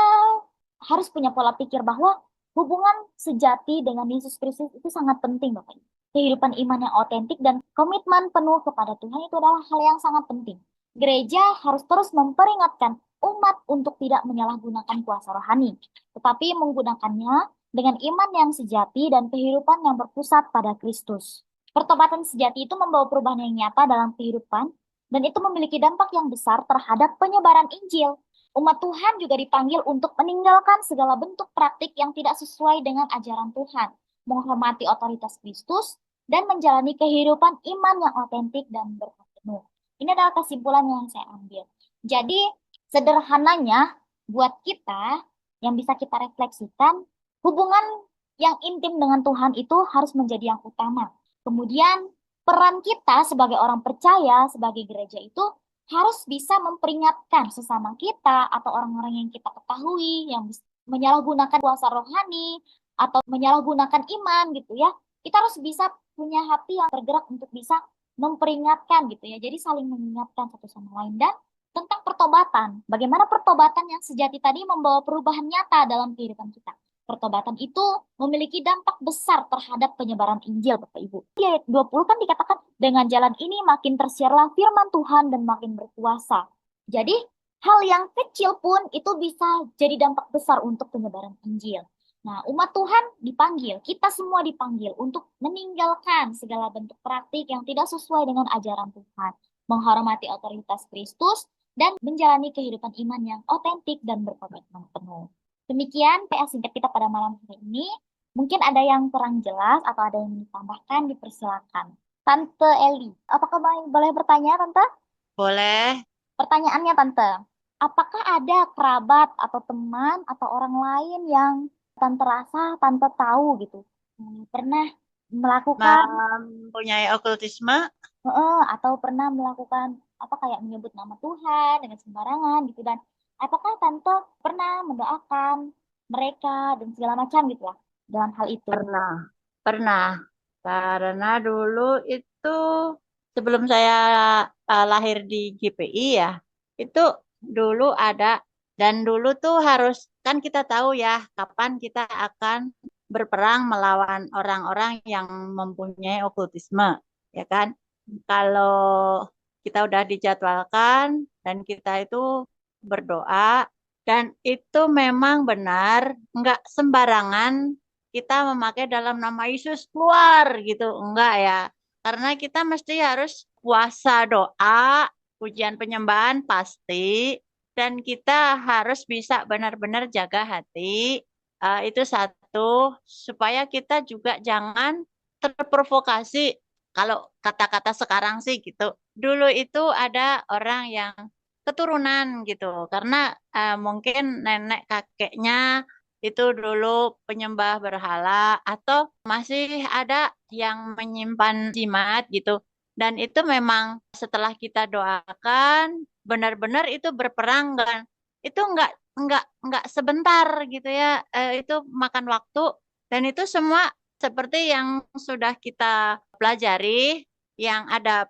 harus punya pola pikir bahwa hubungan sejati dengan Yesus Kristus itu sangat penting, Bapak. Kehidupan iman yang otentik dan komitmen penuh kepada Tuhan itu adalah hal yang sangat penting. Gereja harus terus memperingatkan umat untuk tidak menyalahgunakan kuasa rohani, tetapi menggunakannya dengan iman yang sejati dan kehidupan yang berpusat pada Kristus. Pertobatan sejati itu membawa perubahan yang nyata dalam kehidupan dan itu memiliki dampak yang besar terhadap penyebaran Injil. Umat Tuhan juga dipanggil untuk meninggalkan segala bentuk praktik yang tidak sesuai dengan ajaran Tuhan, menghormati otoritas Kristus, dan menjalani kehidupan iman yang otentik dan berkat penuh. Ini adalah kesimpulan yang saya ambil. Jadi, sederhananya, buat kita yang bisa kita refleksikan, hubungan yang intim dengan Tuhan itu harus menjadi yang utama. Kemudian, peran kita sebagai orang percaya, sebagai gereja itu harus bisa memperingatkan sesama kita atau orang-orang yang kita ketahui yang menyalahgunakan kuasa rohani atau menyalahgunakan iman gitu ya. Kita harus bisa punya hati yang tergerak untuk bisa memperingatkan gitu ya. Jadi saling mengingatkan satu sama lain dan tentang pertobatan. Bagaimana pertobatan yang sejati tadi membawa perubahan nyata dalam kehidupan kita. Pertobatan itu memiliki dampak besar terhadap penyebaran Injil, Bapak Ibu. Di ayat 20 kan dikatakan, dengan jalan ini makin tersiarlah firman Tuhan dan makin berkuasa. Jadi, hal yang kecil pun itu bisa jadi dampak besar untuk penyebaran Injil. Nah, umat Tuhan dipanggil, kita semua dipanggil untuk meninggalkan segala bentuk praktik yang tidak sesuai dengan ajaran Tuhan, menghormati otoritas Kristus, dan menjalani kehidupan iman yang otentik dan berkomitmen penuh. Demikian PA singkat kita pada malam hari ini. Mungkin ada yang kurang jelas atau ada yang ditambahkan, dipersilakan. Tante Eli, apakah boleh bertanya, Tante? Boleh. Pertanyaannya, Tante, apakah ada kerabat atau teman atau orang lain yang Tante rasa, Tante tahu gitu, pernah melakukan Mempunyai okultisme? atau pernah melakukan apa kayak menyebut nama Tuhan dengan sembarangan gitu dan apakah Tante pernah mendoakan mereka dan segala macam gitu lah dalam hal itu? Pernah. Pernah. Karena dulu itu sebelum saya lahir di GPI ya, itu dulu ada dan dulu tuh harus kan kita tahu ya kapan kita akan berperang melawan orang-orang yang mempunyai okultisme, ya kan? Kalau kita udah dijadwalkan dan kita itu berdoa dan itu memang benar nggak sembarangan kita memakai dalam nama Yesus keluar gitu. Enggak ya. Karena kita mesti harus puasa doa, pujian penyembahan pasti, dan kita harus bisa benar-benar jaga hati. Itu satu, supaya kita juga jangan terprovokasi. Kalau kata-kata sekarang sih gitu. Dulu itu ada orang yang keturunan gitu, karena mungkin nenek kakeknya itu dulu penyembah berhala atau masih ada yang menyimpan jimat gitu. Dan itu memang setelah kita doakan benar-benar itu berperang dan itu enggak sebentar gitu ya. Itu makan waktu dan itu semua seperti yang sudah kita pelajari yang ada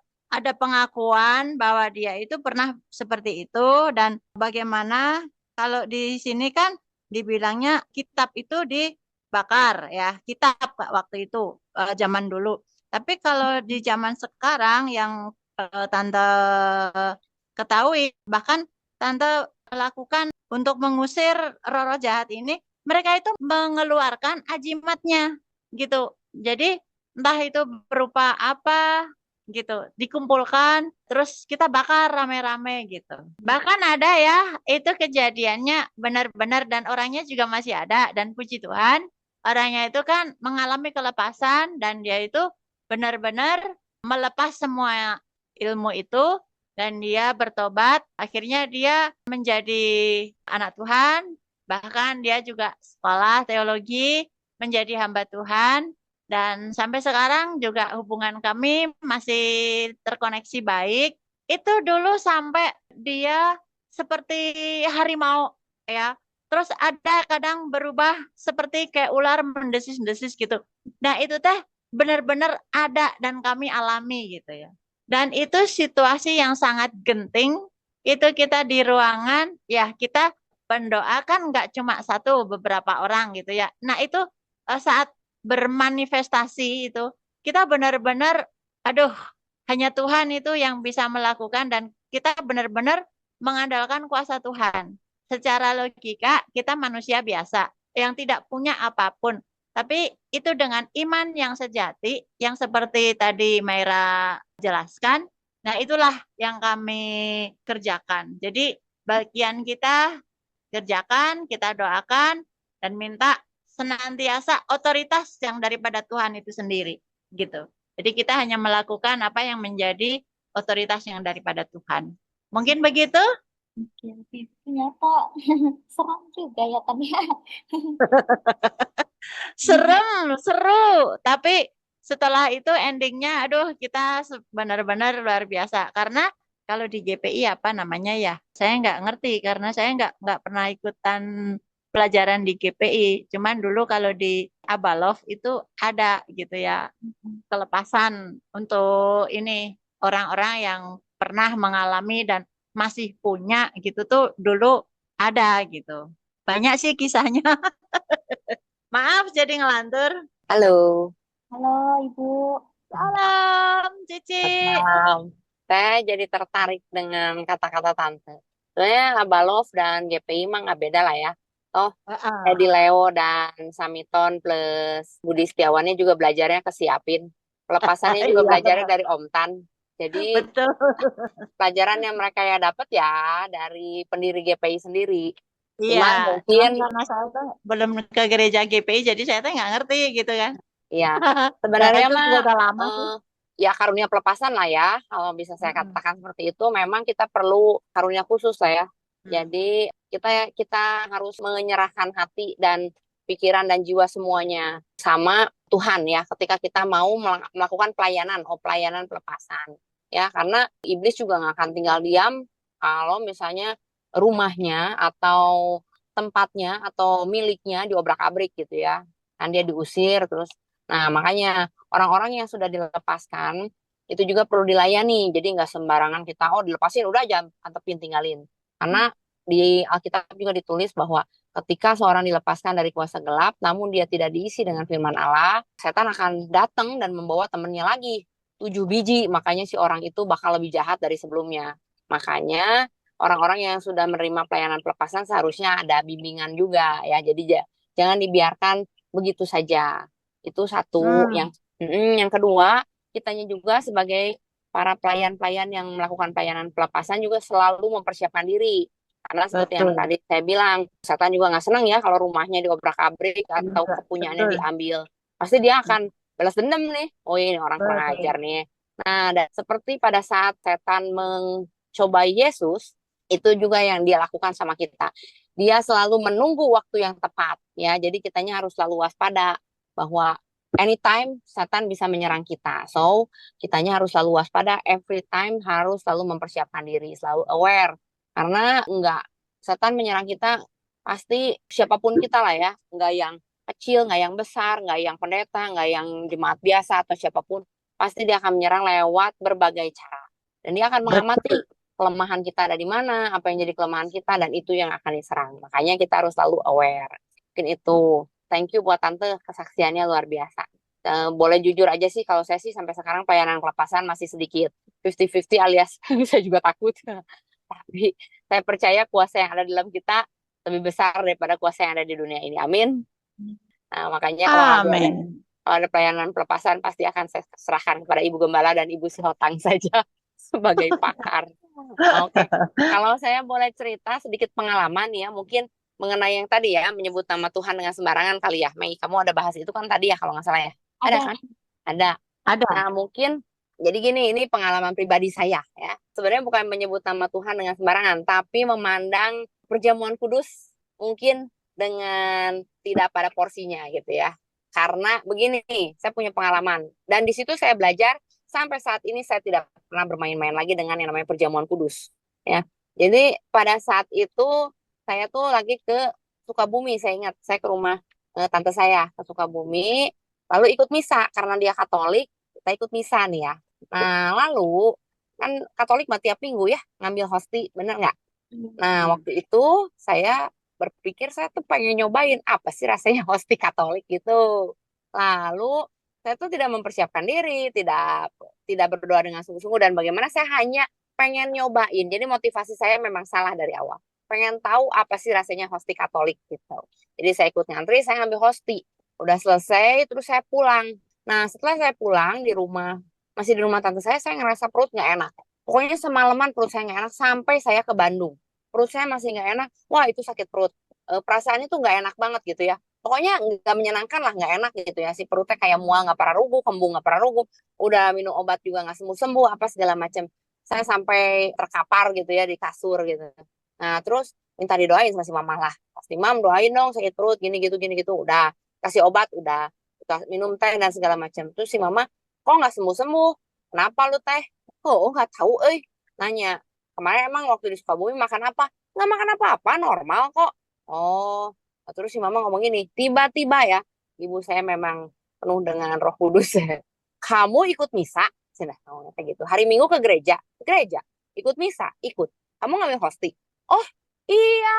pengakuan bahwa dia itu pernah seperti itu dan bagaimana kalau di sini kan dibilangnya kitab itu dibakar ya, kitab Kak, waktu itu zaman dulu. Tapi kalau di zaman sekarang yang Tante ketahui, bahkan Tante lakukan untuk mengusir roh-roh jahat ini, mereka itu mengeluarkan ajimatnya gitu. Jadi entah itu berupa apa gitu, dikumpulkan, terus kita bakar rame-rame gitu. Bahkan ada ya, itu kejadiannya benar-benar dan orangnya juga masih ada dan puji Tuhan, orangnya itu kan mengalami kelepasan dan dia itu benar-benar melepas semua ilmu itu dan dia bertobat, akhirnya dia menjadi anak Tuhan, bahkan dia juga sekolah teologi, menjadi hamba Tuhan dan sampai sekarang juga hubungan kami masih terkoneksi baik. Itu dulu sampai dia seperti harimau ya. Terus ada kadang berubah seperti kayak ular mendesis-desis gitu. Nah, itu teh benar-benar ada dan kami alami gitu ya. Dan itu situasi yang sangat genting. Itu kita di ruangan, ya kita pendoa kan nggak cuma satu, beberapa orang gitu ya. Nah itu saat bermanifestasi itu, kita benar-benar, aduh, hanya Tuhan itu yang bisa melakukan dan kita benar-benar mengandalkan kuasa Tuhan. Secara logika, kita manusia biasa yang tidak punya apapun. Tapi itu dengan iman yang sejati, yang seperti tadi Maira jelaskan. Nah, itulah yang kami kerjakan. Jadi, bagian kita kerjakan, kita doakan, dan minta senantiasa otoritas yang daripada Tuhan itu sendiri. Gitu. Jadi, kita hanya melakukan apa yang menjadi otoritas yang daripada Tuhan. Mungkin begitu? Oke, oke. Ternyata seram juga ya kan ya. Serem, seru. Tapi setelah itu endingnya, aduh kita benar-benar luar biasa. Karena kalau di GPI apa namanya ya, saya nggak ngerti karena saya nggak pernah ikutan pelajaran di GPI. Cuman dulu kalau di Abalov itu ada gitu ya kelepasan untuk ini orang-orang yang pernah mengalami dan masih punya gitu tuh dulu ada gitu. Banyak sih kisahnya. Maaf jadi ngelantur. Halo, Halo, Ibu. Salam, Cici. malam. Saya jadi tertarik dengan kata-kata tante. Sebenarnya Abalov dan GPI mah nggak beda lah ya. Toh, Heeh. Edi Leo dan Samiton plus Budi Setiawannya juga belajarnya ke Siapin. Pelepasannya juga Iya, belajarnya dari Om Tan. Jadi, betul. pelajaran yang mereka ya dapat ya dari pendiri GPI sendiri. Iya, Cuman cuman mungkin, karena saya tuh belum ke gereja GPI, jadi saya tuh nggak ngerti gitu kan. ya, Dan sebenarnya itu mah juga udah lama sih. eh, ya karunia pelepasan lah ya. Kalau bisa saya Mm-mm. katakan seperti itu, memang kita perlu karunia khusus lah ya. Mm. Jadi kita kita harus menyerahkan hati dan pikiran dan jiwa semuanya sama Tuhan ya. Ketika kita mau melakukan pelayanan, pelayanan pelepasan ya. Karena iblis juga nggak akan tinggal diam kalau misalnya rumahnya atau tempatnya atau miliknya diobrak-abrik gitu ya. Kan dia diusir terus. Nah, makanya orang-orang yang sudah dilepaskan itu juga perlu dilayani. Jadi nggak sembarangan kita, dilepasin, udah aja antepin tinggalin. Karena di Alkitab juga ditulis bahwa ketika seorang dilepaskan dari kuasa gelap, namun dia tidak diisi dengan firman Allah, setan akan datang dan membawa temannya lagi. 7 biji, makanya si orang itu bakal lebih jahat dari sebelumnya. Makanya orang-orang yang sudah menerima pelayanan pelepasan seharusnya ada bimbingan juga ya. Jadi jangan dibiarkan begitu saja. Itu satu. Hmm, Yang kedua, kitanya juga sebagai para pelayan-pelayan yang melakukan pelayanan pelepasan juga selalu mempersiapkan diri. Karena seperti yang betul. tadi saya bilang, setan juga nggak senang ya kalau rumahnya diobrak-abrik atau Iya, kepunyaannya betul. diambil. Pasti dia akan balas dendam nih. Oh ini orang kurang Betul. ajar nih. Nah, dan seperti pada saat setan mencobai Yesus, itu juga yang dia lakukan sama kita. Dia selalu menunggu waktu yang tepat ya. Jadi kitanya harus selalu waspada bahwa anytime setan bisa menyerang kita. So, kitanya harus selalu waspada, every time harus selalu mempersiapkan diri, selalu aware. Karena enggak, setan menyerang kita pasti siapapun kita lah ya. Enggak yang kecil, enggak yang besar, enggak yang pendeta, enggak yang jemaat biasa atau siapapun. Pasti dia akan menyerang lewat berbagai cara. Dan dia akan mengamati Betul. kelemahan kita ada di mana, apa yang jadi kelemahan kita, dan itu yang akan diserang. Makanya kita harus selalu aware. Mungkin itu. Thank you buat Tante, kesaksiannya luar biasa. Boleh jujur aja sih, kalau saya sih sampai sekarang pelayanan kelepasan masih sedikit 50-50 alias saya juga takut. Tapi saya percaya kuasa yang ada di dalam kita lebih besar daripada kuasa yang ada di dunia ini. Amin. Nah, makanya Amin. kalau ada pelayanan pelepasan pasti akan saya serahkan kepada Ibu Gembala dan Ibu Sihotang saja sebagai pakar. Oke, kalau saya boleh cerita sedikit pengalaman ya, mungkin mengenai yang tadi ya, menyebut nama Tuhan dengan sembarangan kali ya. Mei, kamu ada bahas itu kan tadi ya kalau nggak salah ya? Ada Ada. kan? Ada. Ada. Nah, mungkin jadi gini, ini pengalaman pribadi saya ya. Sebenarnya bukan menyebut nama Tuhan dengan sembarangan, tapi memandang perjamuan kudus mungkin dengan tidak pada porsinya gitu ya. Karena begini nih, saya punya pengalaman. Dan di situ saya belajar, sampai saat ini saya tidak pernah bermain-main lagi dengan yang namanya perjamuan kudus. Ya. Jadi pada saat itu saya tuh lagi ke Sukabumi, saya ingat. Saya ke rumah tante saya ke Sukabumi, lalu ikut misa karena dia Katolik, kita ikut misa nih ya. Nah, lalu kan Katolik mah tiap minggu ya ngambil hosti, bener nggak? Iya. Nah, waktu itu saya berpikir saya tuh pengen nyobain apa sih rasanya hosti Katolik gitu. Lalu saya tuh tidak mempersiapkan diri, tidak berdoa dengan sungguh-sungguh dan bagaimana saya hanya pengen nyobain. Jadi motivasi saya memang salah dari awal. Pengen tahu apa sih rasanya hosti Katolik gitu. Jadi saya ikut ngantri, saya ngambil hosti. Udah selesai, terus saya pulang. Nah, setelah saya pulang di rumah, masih di rumah tante saya ngerasa perut nggak enak. Pokoknya semalaman perut saya nggak enak sampai saya ke Bandung. Perut saya masih nggak enak. Wah, itu sakit perut. Perasaannya tuh nggak enak banget gitu ya. Pokoknya nggak menyenangkan lah, nggak enak gitu ya. Si perutnya kayak mual, nggak pernah ruguh, kembung nggak pernah ruguh. Udah minum obat juga nggak sembuh-sembuh, apa segala macam. Saya sampai terkapar gitu ya di kasur gitu. Nah, terus minta didoain sama si mama lah. Pasti mam doain dong sakit perut gini gitu. Udah kasih obat, udah minum teh dan segala macam. Terus si mama, kok nggak sembuh-sembuh? Kenapa lu teh? Oh, nggak tahu, nanya. Kemarin emang waktu di Sukabumi makan apa? Nggak makan apa-apa, normal kok. Oh, terus si mama ngomong gini, tiba-tiba ya, ibu saya memang penuh dengan Roh Kudus. Kamu ikut misa? Cina, ngomongnya kayak gitu. Hari Minggu ke gereja. Ikut misa, ikut. Kamu ngambil hosti. Oh, iya.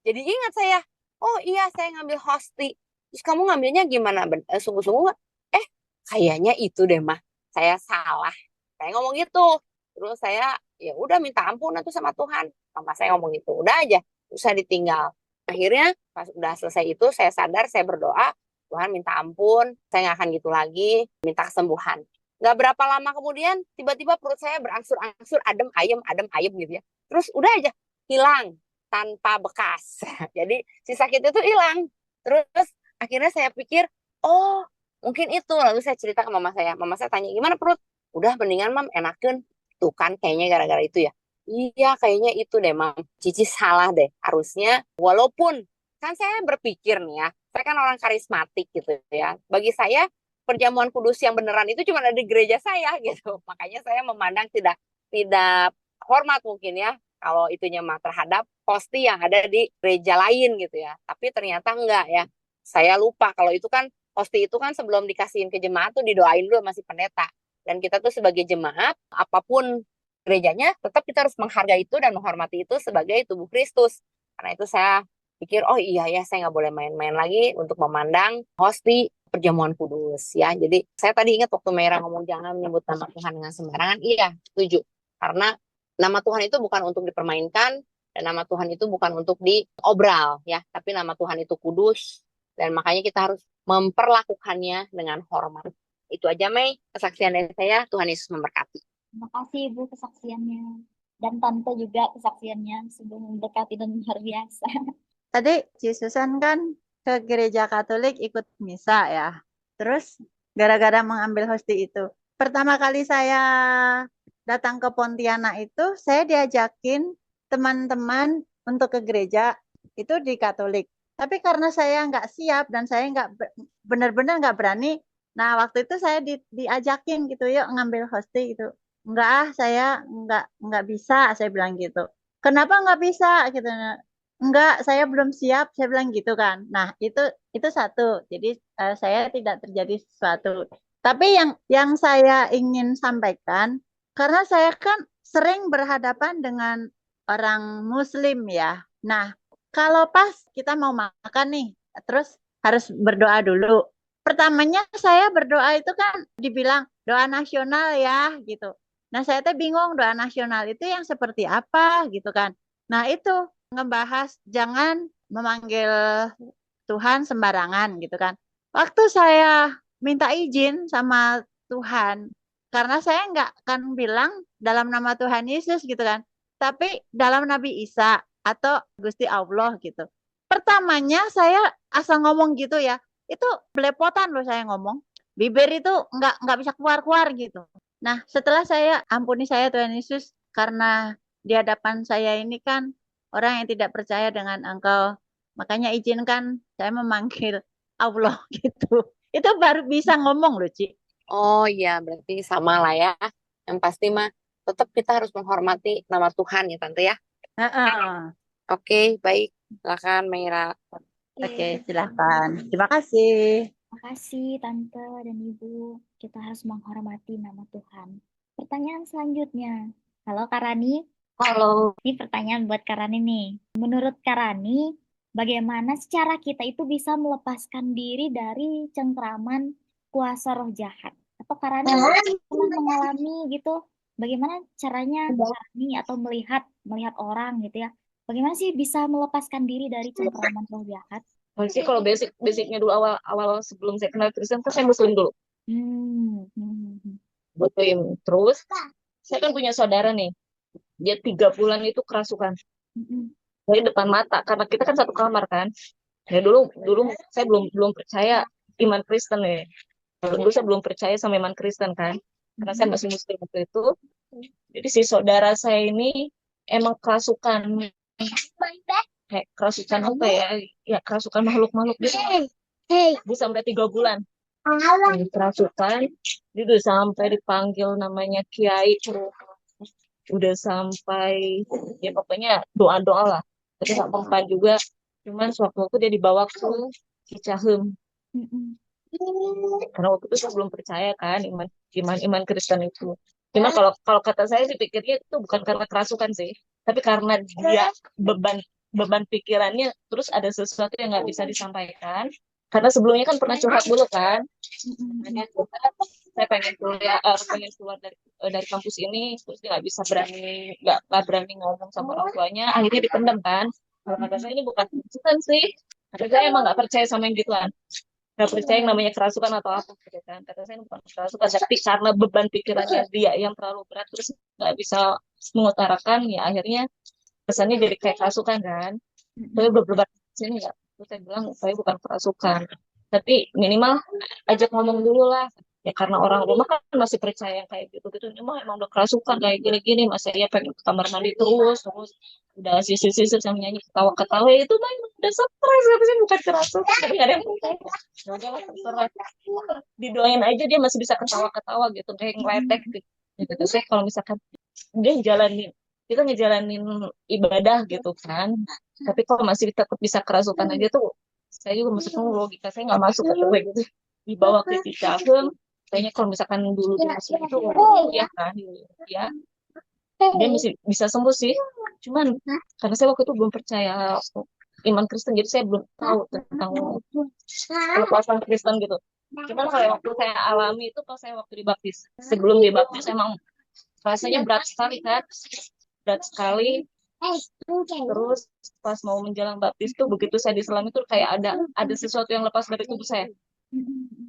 Jadi ingat saya. Oh iya, saya ngambil hosti. Terus kamu ngambilnya gimana? Sungguh-sungguh nggak? Eh, kayaknya itu deh, mah. Saya salah. Saya ngomong gitu. Terus saya ya udah minta ampun itu sama Tuhan. Mama saya ngomong gitu. Udah aja, terus saya ditinggal. Akhirnya pas udah selesai itu saya sadar, saya berdoa, Tuhan minta ampun, saya nggak akan gitu lagi, minta kesembuhan. Nggak berapa lama kemudian tiba-tiba perut saya berangsur-angsur adem ayem gitu ya. Terus udah aja hilang tanpa bekas. Jadi si sakit itu hilang. Terus akhirnya saya pikir, oh mungkin itu. Lalu saya cerita ke mama saya. Mama saya tanya, gimana perut? Udah mendingan mam, enakan. Tuh kan kayaknya gara-gara itu ya. Iya kayaknya itu deh mam. Cici salah deh. Harusnya walaupun kan saya berpikir nih ya. Saya kan orang karismatik gitu ya. Bagi saya perjamuan kudus yang beneran itu cuma ada di gereja saya gitu. Makanya saya memandang tidak tidak hormat mungkin ya kalau itunya mah terhadap hosti yang ada di gereja lain gitu ya. Tapi ternyata enggak ya. Saya lupa kalau itu kan hosti itu kan sebelum dikasihin ke jemaat tuh didoain dulu masih pendeta. Dan kita tuh sebagai jemaat, apapun gerejanya, tetap kita harus menghargai itu dan menghormati itu sebagai tubuh Kristus. Karena itu saya pikir, oh iya ya, saya nggak boleh main-main lagi untuk memandang hosti perjamuan kudus ya. Jadi saya tadi ingat waktu Meira ngomong jangan menyebut nama Tuhan dengan sembarangan. Iya, setuju. Karena nama Tuhan itu bukan untuk dipermainkan dan nama Tuhan itu bukan untuk diobral ya, tapi nama Tuhan itu kudus dan makanya kita harus memperlakukannya dengan hormat. Itu aja Mei, kesaksian dari saya. Tuhan Yesus memberkati. Terima kasih Ibu kesaksiannya. Dan Tante juga kesaksiannya sungguh mendekati dan luar biasa. Tadi Ci Susan kan ke gereja Katolik ikut misa ya. Terus gara-gara mengambil hosti itu. Pertama kali saya datang ke Pontianak itu, saya diajakin teman-teman untuk ke gereja itu di Katolik. Tapi karena saya nggak siap dan saya nggak benar-benar nggak berani, nah waktu itu saya diajakin gitu, yuk ngambil hosti gitu. Enggak ah, saya nggak bisa, saya bilang gitu. Kenapa nggak bisa gitu? Enggak, saya belum siap, saya bilang gitu kan. Nah, itu satu. Jadi saya tidak terjadi sesuatu. Tapi yang saya ingin sampaikan, karena saya kan sering berhadapan dengan orang Muslim ya. Nah, kalau pas kita mau makan nih, terus harus berdoa dulu. Pertamanya saya berdoa itu kan dibilang doa nasional ya gitu. Nah, saya tuh bingung doa nasional itu yang seperti apa gitu kan. Nah, itu ngebahas jangan memanggil Tuhan sembarangan gitu kan. Waktu saya minta izin sama Tuhan, karena saya nggak akan bilang dalam nama Tuhan Yesus gitu kan, tapi dalam Nabi Isa atau Gusti Allah gitu. Pertamanya saya asal ngomong gitu ya, itu belepotan loh saya ngomong. Bibir itu nggak bisa keluar-keluar gitu. Nah, setelah saya ampuni saya Tuhan Yesus karena di hadapan saya ini kan orang yang tidak percaya dengan Engkau. Makanya izinkan saya memanggil Allah gitu. Itu baru bisa ngomong loh, Ci. Oh iya, berarti sama lah ya. Yang pasti mah tetap kita harus menghormati nama Tuhan ya Tante ya. Heeh. Oke, baik. Silakan Meira. Oke, Oke, silahkan. Terima kasih. terima kasih Tante dan Ibu. Kita harus menghormati nama Tuhan. Pertanyaan selanjutnya. Halo Kak Rani, Halo. ini pertanyaan buat Kak Rani nih. Menurut Kak Rani, bagaimana secara kita itu bisa melepaskan diri dari cengkraman kuasa roh jahat? Atau Kak Rani pernah mengalami gitu? Bagaimana caranya Kak Rani atau melihat orang gitu ya? Bagaimana sih bisa melepaskan diri dari cengkraman roh jahat? Sih kalau basicnya dulu awal sebelum saya kenal Kristen kan saya Muslim dulu. Hmm. Muslim. Terus saya kan punya saudara nih. Dia 3 bulan itu kerasukan Hmm. dari depan mata karena kita kan satu kamar kan. Ya dulu dulu saya belum belum percaya iman Kristen ya. Dulu saya belum percaya sama iman Kristen kan. Karena saya masih Muslim waktu itu. Jadi si saudara saya ini emang kerasukan. Kayak kerasukan apa ya? Ya kerasukan makhluk-makhluk gitu. Dia sampai 3 bulan. Kerasukan. Dia udah sampai dipanggil namanya Kiai. Udah sampai ya pokoknya doa-doa lah. Tapi nggak mempan juga. Cuman sewaktu-waktu dia dibawa ke Cicahem. Hmm. Karena waktu itu saya belum percaya kan iman Kristen itu. Cuma kalau kalau kata saya sih pikirnya itu bukan karena kerasukan sih, tapi karena dia beban beban pikirannya terus ada sesuatu yang nggak bisa disampaikan. Karena sebelumnya kan pernah curhat dulu kan, Hmm. makanya saya pengen kuliah, pengen keluar dari kampus ini, terus dia nggak berani ngomong sama orang tuanya, akhirnya dipendam kan. Kalau kata saya ini bukan kerasukan sih, kata saya emang nggak percaya sama yang gituan, nggak percaya yang namanya kerasukan atau apa gitu kan. Kata saya bukan kerasukan, tapi karena beban pikirannya dia yang terlalu berat terus nggak bisa mengutarakan, ya akhirnya kesannya jadi kayak kerasukan kan. Saya Hmm. udah berobat sini ya, terus saya bilang saya bukan kerasukan, tapi minimal ajak ngomong dulu lah. Ya karena orang rumah kan masih percaya yang kayak gitu-gitu, ini mah emang udah kerasukan kayak gini-gini, masa iya pengen ke kamar mandi terus udah sisir-sisir sama nyanyi ketawa-ketawa, ya itu mah emang udah stres, tapi sih bukan kerasukan, tapi gak ada yang percaya. Ya udahlah, terserah, didoain aja dia masih bisa ketawa-ketawa gitu, kayak ngeledek gitu. Ya gitu sih kalau misalkan dia jalanin, kita ngejalanin ibadah gitu kan, tapi kalau masih tetap bisa kerasukan aja tuh, saya juga maksudnya logika saya nggak masuk ke gitu, dibawa ke Cicahem. Kayaknya kalau misalkan dulu di Muslim itu ya kan, ya dia masih bisa sembuh sih. Cuman karena saya waktu itu belum percaya iman Kristen, jadi saya belum tahu tentang kelepasan Kristen gitu. Cuman kalau waktu saya alami itu pas saya waktu dibaptis, sebelum dibaptis emang rasanya berat sekali kan, berat sekali. Terus pas mau menjelang baptis tuh begitu saya diselami tuh kayak ada sesuatu yang lepas dari tubuh saya.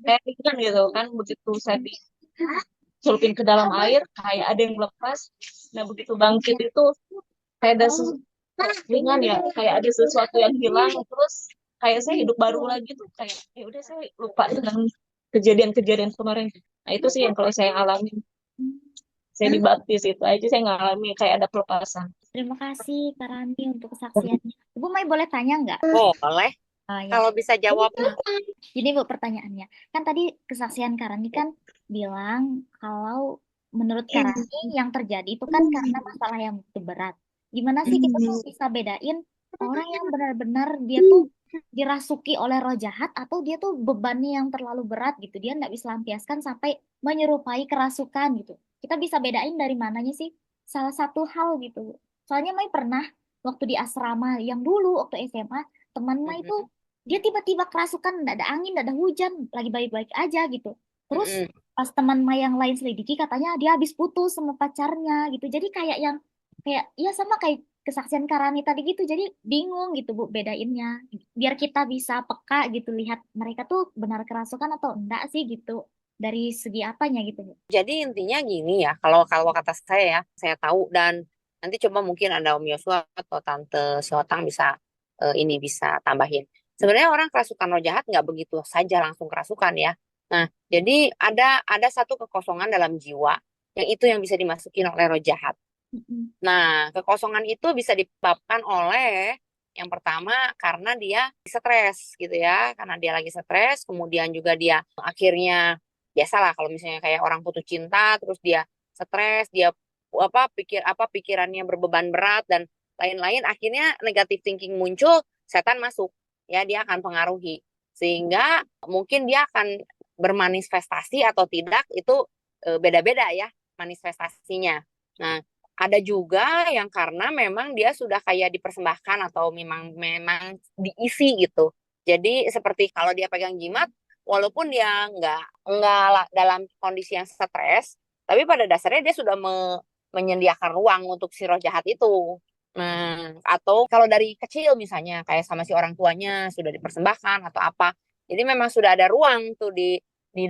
Kayak kan gitu kan, begitu saya dicelupin ke dalam air kayak ada yang lepas. Nah begitu bangkit itu kayak ada ringan ya, kayak ada sesuatu yang hilang, terus kayak saya hidup baru lagi tuh, kayak ya udah saya lupa dengan kejadian-kejadian kemarin. Nah itu sih yang kalau saya alami, saya dibaptis itu aja saya ngalami kayak ada pelepasan. Terima kasih Kak Rani untuk kesaksiannya. Ibu Mai boleh tanya nggak? Boleh, Ya. kalau bisa jawab. Jadi Bu pertanyaannya, kan tadi kesaksian Kak Rani kan bilang kalau menurut Kak Rani yang terjadi itu kan karena masalah yang begitu berat. Gimana sih kita tuh bisa bedain orang yang benar-benar dia tuh dirasuki oleh roh jahat atau dia tuh bebannya yang terlalu berat gitu. Dia nggak bisa lampiaskan sampai menyerupai kerasukan gitu. Kita bisa bedain dari mananya sih? Salah satu hal gitu. Soalnya Mai pernah waktu di asrama yang dulu waktu SMA, teman Mai tuh dia tiba-tiba kerasukan, nggak ada angin, nggak ada hujan, lagi baik-baik aja gitu. Terus pas teman Mai yang lain selidiki katanya dia habis putus sama pacarnya gitu. Jadi kayak ya sama kayak kesaksian Karani tadi gitu. Jadi bingung gitu Bu bedainnya. Biar kita bisa peka gitu lihat mereka tuh benar kerasukan atau enggak sih gitu. Dari segi apanya gitu Bu. Jadi intinya gini ya, kalau kalau kata saya ya, saya tahu dan nanti coba mungkin ada Om Yosua atau Tante Siotang bisa ini bisa tambahin. Sebenarnya orang kerasukan roh jahat nggak begitu saja langsung kerasukan ya. Nah, jadi ada satu kekosongan dalam jiwa yang itu yang bisa dimasukin oleh roh jahat. Mm-mm. Nah, kekosongan itu bisa disebabkan oleh yang pertama karena dia stres gitu ya, karena dia lagi stres, kemudian juga dia akhirnya biasalah kalau misalnya kayak orang putus cinta, terus dia stres, dia pikirannya berbeban berat dan lain-lain, akhirnya negatif thinking muncul, setan masuk, ya dia akan pengaruhi, sehingga mungkin dia akan bermanifestasi atau tidak itu beda-beda ya. manifestasinya. Nah, ada juga yang karena memang dia sudah kayak dipersembahkan atau memang diisi gitu. Jadi seperti kalau dia pegang jimat, walaupun dia dalam kondisi yang stres, tapi pada dasarnya dia sudah menyediakan ruang untuk si roh jahat itu. Nah, atau kalau dari kecil misalnya kayak sama si orang tuanya sudah dipersembahkan atau apa. Jadi memang sudah ada ruang tuh di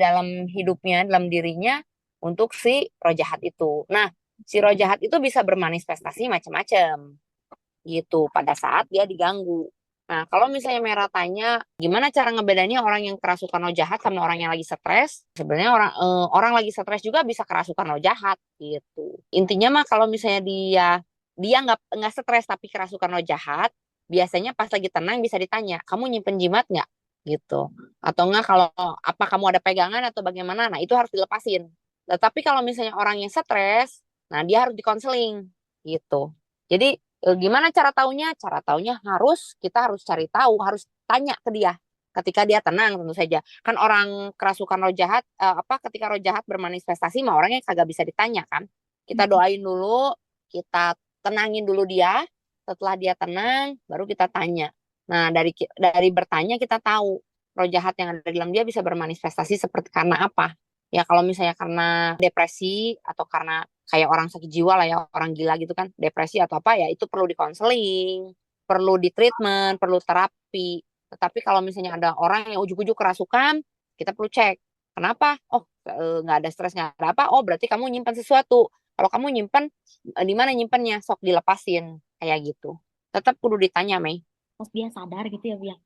dalam hidupnya, dalam dirinya untuk si roh jahat itu. Nah, si roh jahat itu bisa bermanifestasi macam-macam gitu pada saat dia diganggu. Nah, kalau misalnya Mera tanya gimana cara ngebedainnya orang yang kerasukan roh jahat sama orang yang lagi stres, sebenarnya orang lagi stres juga bisa kerasukan roh jahat gitu. Intinya mah kalau misalnya dia nggak stres tapi kerasukan roh jahat, biasanya pas lagi tenang bisa ditanya, kamu nyimpen jimat nggak? Gitu. Atau enggak kalau apa kamu ada pegangan atau bagaimana, nah itu harus dilepasin. Tetapi kalau misalnya orang yang stres, nah dia harus dikonseling gitu. Jadi gimana cara taunya? Cara taunya kita harus cari tahu, harus tanya ke dia. Ketika dia tenang tentu saja. Kan orang kerasukan roh jahat, ketika roh jahat bermanifestasi mah orangnya kagak bisa ditanya kan. Kita doain dulu, kita tenangin dulu dia. Setelah dia tenang, baru kita tanya. Nah, dari bertanya kita tahu roh jahat yang ada di dalam dia bisa bermanifestasi seperti karena apa. Ya kalau misalnya karena depresi atau karena kayak orang sakit jiwa lah ya, orang gila gitu kan, depresi atau apa ya itu perlu dikonseling, perlu ditreatment, perlu terapi. Tetapi kalau misalnya ada orang yang ujuk-ujuk kerasukan, kita perlu cek. Kenapa? Oh, nggak ada stres, nggak ada apa. Oh, berarti kamu nyimpan sesuatu. Kalau kamu nyimpan, di mana nyimpannya? Sok dilepasin. Kayak gitu. Tetap kudu ditanya, Mei. Pas dia sadar gitu ya, Bia.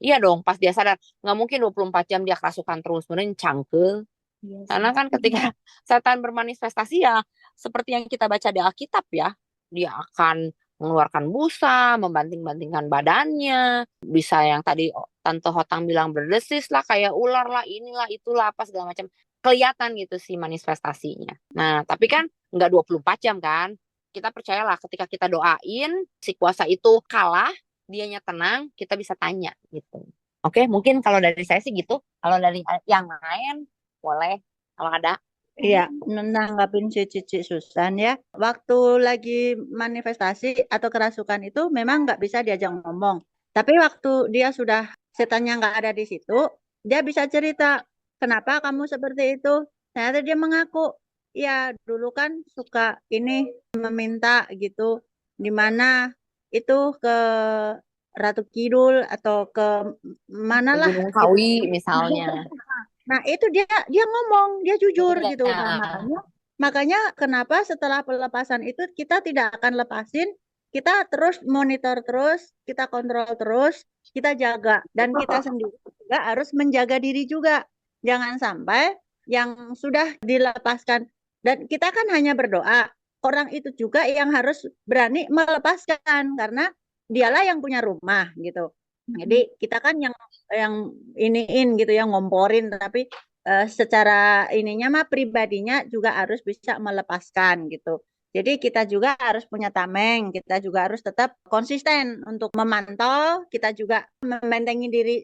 Iya dong, pas dia sadar. Nggak mungkin 24 jam dia kerasukan terus. Sebenarnya cangkel. Iya sih. Karena kan ketika setan bermanifestasi ya seperti yang kita baca di Alkitab ya, dia akan mengeluarkan busa, membanting-bantingkan badannya, bisa yang tadi Tante Hotang bilang berdesis lah, kayak ular lah, inilah, itulah, apa segala macam. Kelihatan gitu sih manifestasinya. Nah, tapi kan nggak 24 jam kan. Kita percayalah ketika kita doain, si kuasa itu kalah, dianya tenang, kita bisa tanya gitu. Oke, mungkin kalau dari saya sih gitu. Kalau dari yang lain, boleh kalau ada. Iya, nanggapin si Cici Susan ya. Waktu lagi manifestasi atau kerasukan itu memang nggak bisa diajak ngomong. Tapi waktu dia sudah setannya nggak ada di situ, dia bisa cerita, kenapa kamu seperti itu? Ternyata dia mengaku, ya dulu kan suka ini meminta gitu, di mana itu ke Ratu Kidul atau ke Ke manalah Gunung gitu. Kawi misalnya. Nah, itu dia ngomong, dia jujur Iya. gitu. Nah, makanya kenapa setelah pelepasan itu kita tidak akan lepasin, kita terus monitor terus, kita kontrol terus, kita jaga dan kita sendiri juga harus menjaga diri juga. Jangan sampai yang sudah dilepaskan dan kita kan hanya berdoa. Orang itu juga yang harus berani melepaskan karena dialah yang punya rumah gitu. Jadi kita kan yang iniin gitu ya ngomporin tapi secara ininya mah pribadinya juga harus bisa melepaskan gitu. Jadi kita juga harus punya tameng, kita juga harus tetap konsisten untuk memantau, kita juga membentengi diri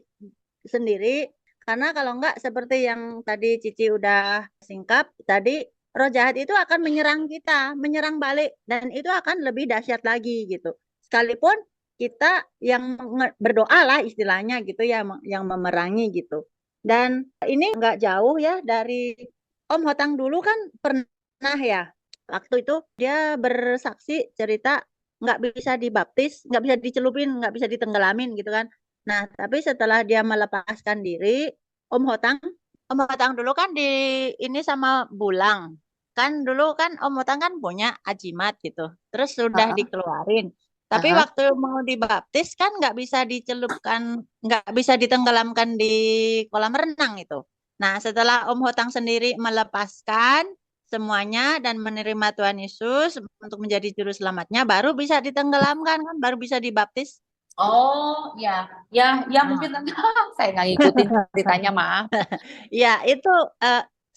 sendiri karena kalau enggak seperti yang tadi Cici udah singkap tadi roh jahat itu akan menyerang kita, menyerang balik dan itu akan lebih dahsyat lagi gitu. Sekalipun kita yang berdoa lah istilahnya gitu ya yang memerangi gitu. Dan ini nggak jauh ya dari Om Hotang dulu kan pernah ya waktu itu dia bersaksi cerita nggak bisa dibaptis, nggak bisa dicelupin, nggak bisa ditenggelamin gitu kan. Nah tapi setelah dia melepaskan diri, Om Hotang, Om Hotang dulu kan di ini sama Bulang. Kan dulu kan Om Hotang kan punya ajimat gitu. Terus sudah dikeluarin. Tapi waktu mau dibaptis kan nggak bisa dicelupkan, nggak bisa ditenggelamkan di kolam renang itu. Nah, setelah Om Hotang sendiri melepaskan semuanya dan menerima Tuhan Yesus untuk menjadi juru selamatnya, baru bisa ditenggelamkan kan, baru bisa dibaptis. Oh, ya. Ya mungkin saya nggak ngikutin ceritanya, maaf. Ya, itu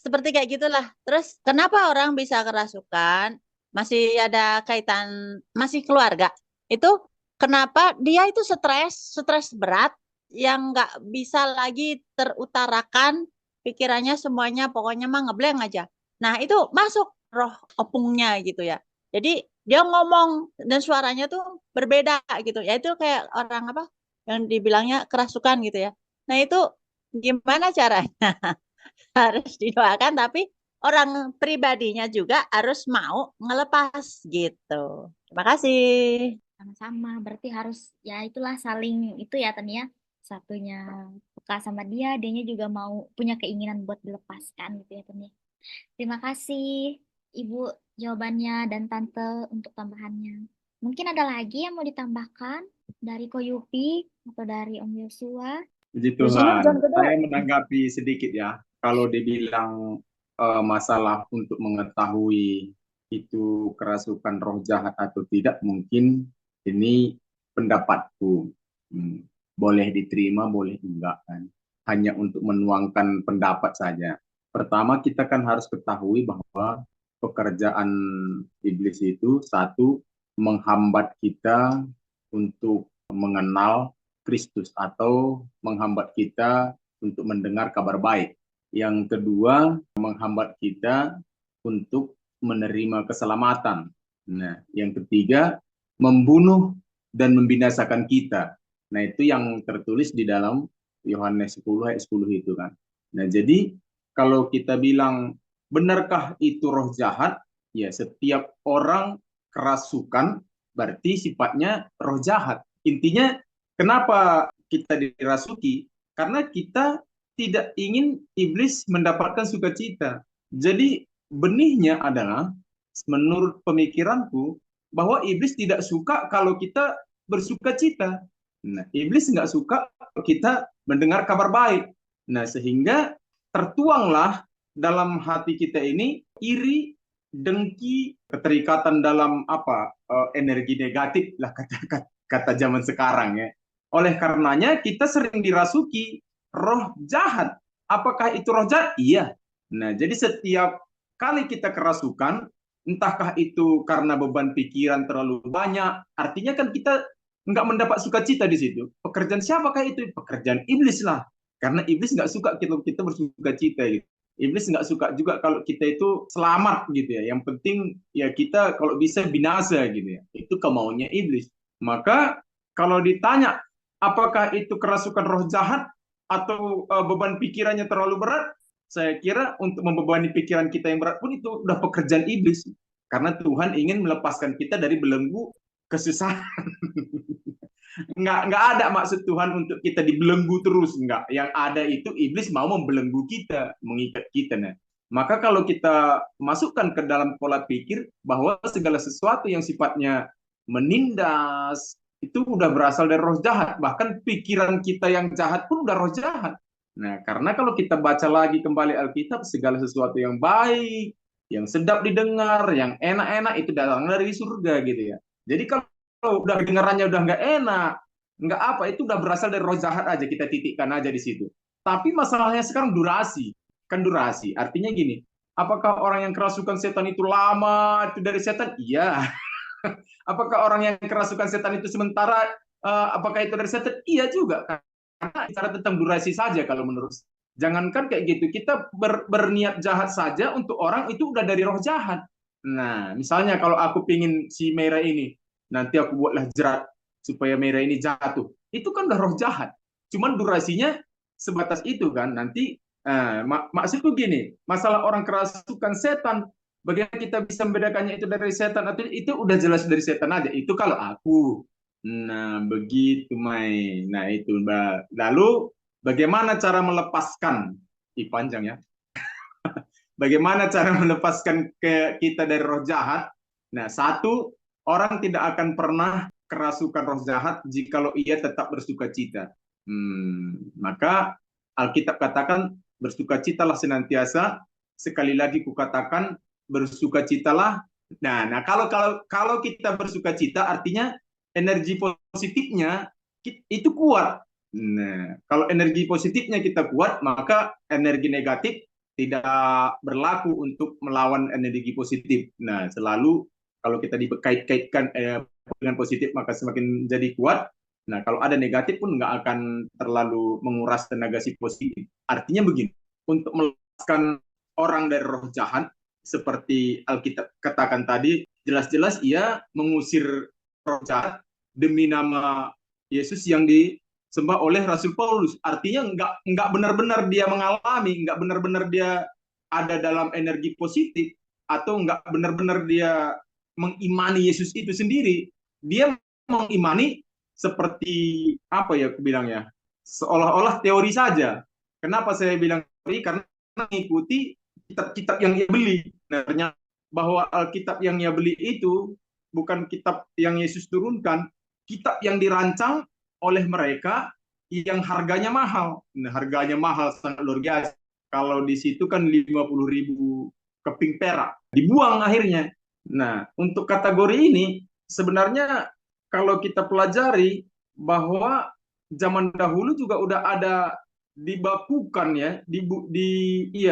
seperti kayak gitulah. Terus kenapa orang bisa kerasukan? Masih ada kaitan, masih keluarga. Itu kenapa dia itu stres berat yang nggak bisa lagi terutarakan pikirannya semuanya pokoknya mah ngeblank aja. Nah, itu masuk roh opungnya gitu ya. Jadi dia ngomong dan suaranya tuh berbeda gitu. Ya itu kayak orang apa yang dibilangnya kerasukan gitu ya. Nah, itu gimana caranya? Harus didoakan tapi orang pribadinya juga harus mau ngelepas gitu. Terima kasih. Sama-sama, berarti harus ya itulah saling itu ya Tan ya. Satunya peka sama dia, dianya juga mau punya keinginan buat dilepaskan gitu ya Tan ya. Terima kasih Ibu jawabannya dan Tante untuk tambahannya. Mungkin ada lagi yang mau ditambahkan dari Ko Yupi atau dari Om Yosua? Puji Biasanya Tuhan. hujan gede. Saya menanggapi sedikit ya. Kalau dibilang masalah untuk mengetahui itu kerasukan roh jahat atau tidak, mungkin ini pendapatku. Hmm, Boleh diterima, boleh enggak kan. Hanya untuk menuangkan pendapat saja. Pertama, kita kan harus ketahui bahwa pekerjaan iblis itu satu, menghambat kita untuk mengenal Kristus atau menghambat kita untuk mendengar kabar baik. Yang kedua, menghambat kita untuk menerima keselamatan. Nah, yang ketiga, membunuh dan membinasakan kita. Nah, itu yang tertulis di dalam Yohanes 10 ayat 10 itu kan. Nah, jadi kalau kita bilang benarkah itu roh jahat? Ya, setiap orang kerasukan berarti sifatnya roh jahat. Intinya kenapa kita dirasuki? Karena kita tidak ingin iblis mendapatkan sukacita. Jadi benihnya adalah menurut pemikiranku bahwa iblis tidak suka kalau kita bersukacita. Nah, iblis nggak suka kalau kita mendengar kabar baik. Nah, sehingga tertuanglah dalam hati kita ini iri, dengki, keterikatan dalam energi negatif lah kata zaman sekarang ya. Oleh karenanya kita sering dirasuki roh jahat. Apakah itu roh jahat? Iya. Nah, jadi setiap kali kita kerasukan, entahkah itu karena beban pikiran terlalu banyak, artinya kan kita nggak mendapat sukacita di situ. Pekerjaan siapakah itu? Pekerjaan iblis lah. Karena iblis nggak suka kita bersukacita gitu. Iblis nggak suka juga kalau kita itu selamat gitu ya. Yang penting ya kita kalau bisa binasa gitu ya. Itu kemauannya iblis. Maka kalau ditanya apakah itu kerasukan roh jahat atau beban pikirannya terlalu berat, saya kira untuk membebani pikiran kita yang berat pun itu udah pekerjaan iblis. Karena Tuhan ingin melepaskan kita dari belenggu kesusahan. Nggak ada maksud Tuhan untuk kita dibelenggu terus. Nggak. Yang ada itu iblis mau membelenggu kita, mengikat kita. Nah, maka kalau kita masukkan ke dalam pola pikir bahwa segala sesuatu yang sifatnya menindas, itu udah berasal dari roh jahat. Bahkan pikiran kita yang jahat pun udah roh jahat. Nah, karena kalau kita baca lagi kembali Alkitab, segala sesuatu yang baik, yang sedap didengar, yang enak-enak, itu datang dari surga gitu ya. Jadi kalau udah dengarannya udah nggak enak, nggak apa, itu udah berasal dari roh jahat aja, kita titikkan aja di situ. Tapi masalahnya sekarang durasi. Kan durasi, artinya gini, apakah orang yang kerasukan setan itu lama, itu dari setan? Iya. Apakah orang yang kerasukan setan itu sementara, apakah itu dari setan? Iya juga. Karena bicara tentang durasi saja kalau menurut. Jangankan kayak gitu, kita berniat jahat saja untuk orang itu udah dari roh jahat. Nah, misalnya kalau aku pingin si Mera ini, nanti aku buatlah jerat supaya Mera ini jatuh. Itu kan udah roh jahat. Cuman durasinya sebatas itu kan. Nanti, maksudku gini, masalah orang kerasukan setan, bagaimana kita bisa membedakannya itu dari setan atau itu udah jelas dari setan aja. Itu kalau aku. Nah, begitu, Mai. Nah, itu, Mbak. Lalu, bagaimana cara melepaskan? Panjang ya. Bagaimana cara melepaskan ke kita dari roh jahat? Nah, satu, orang tidak akan pernah kerasukan roh jahat jikalau ia tetap bersukacita. Maka Alkitab katakan bersukacitalah senantiasa. Sekali lagi kukatakan bersukacitalah. Nah, kalau kita bersukacita artinya energi positifnya itu kuat. Nah, kalau energi positifnya kita kuat, maka energi negatif tidak berlaku untuk melawan energi positif. Nah, selalu kalau kita dikait-kaitkan dengan positif, maka semakin jadi kuat. Nah, kalau ada negatif pun nggak akan terlalu menguras tenaga si positif. Artinya begini, untuk melepaskan orang dari roh jahat, seperti Alkitab katakan tadi, jelas-jelas ia mengusir roh jahat demi nama Yesus yang disembah oleh Rasul Paulus. Artinya nggak benar-benar dia mengalami, nggak benar-benar dia ada dalam energi positif, atau nggak benar-benar dia mengimani Yesus itu sendiri. Dia mengimani seperti apa ya aku bilang ya, seolah-olah teori saja. Kenapa saya bilang teori? Karena mengikuti kitab-kitab yang ia beli. Nah, ternyata bahwa Alkitab yang ia beli itu bukan kitab yang Yesus turunkan, kitab yang dirancang oleh mereka yang harganya mahal. Nah, harganya mahal sangat luar biasa. Kalau di situ kan 50.000 keping perak. Dibuang akhirnya. Nah, untuk kategori ini sebenarnya kalau kita pelajari bahwa zaman dahulu juga udah ada dibakukan ya,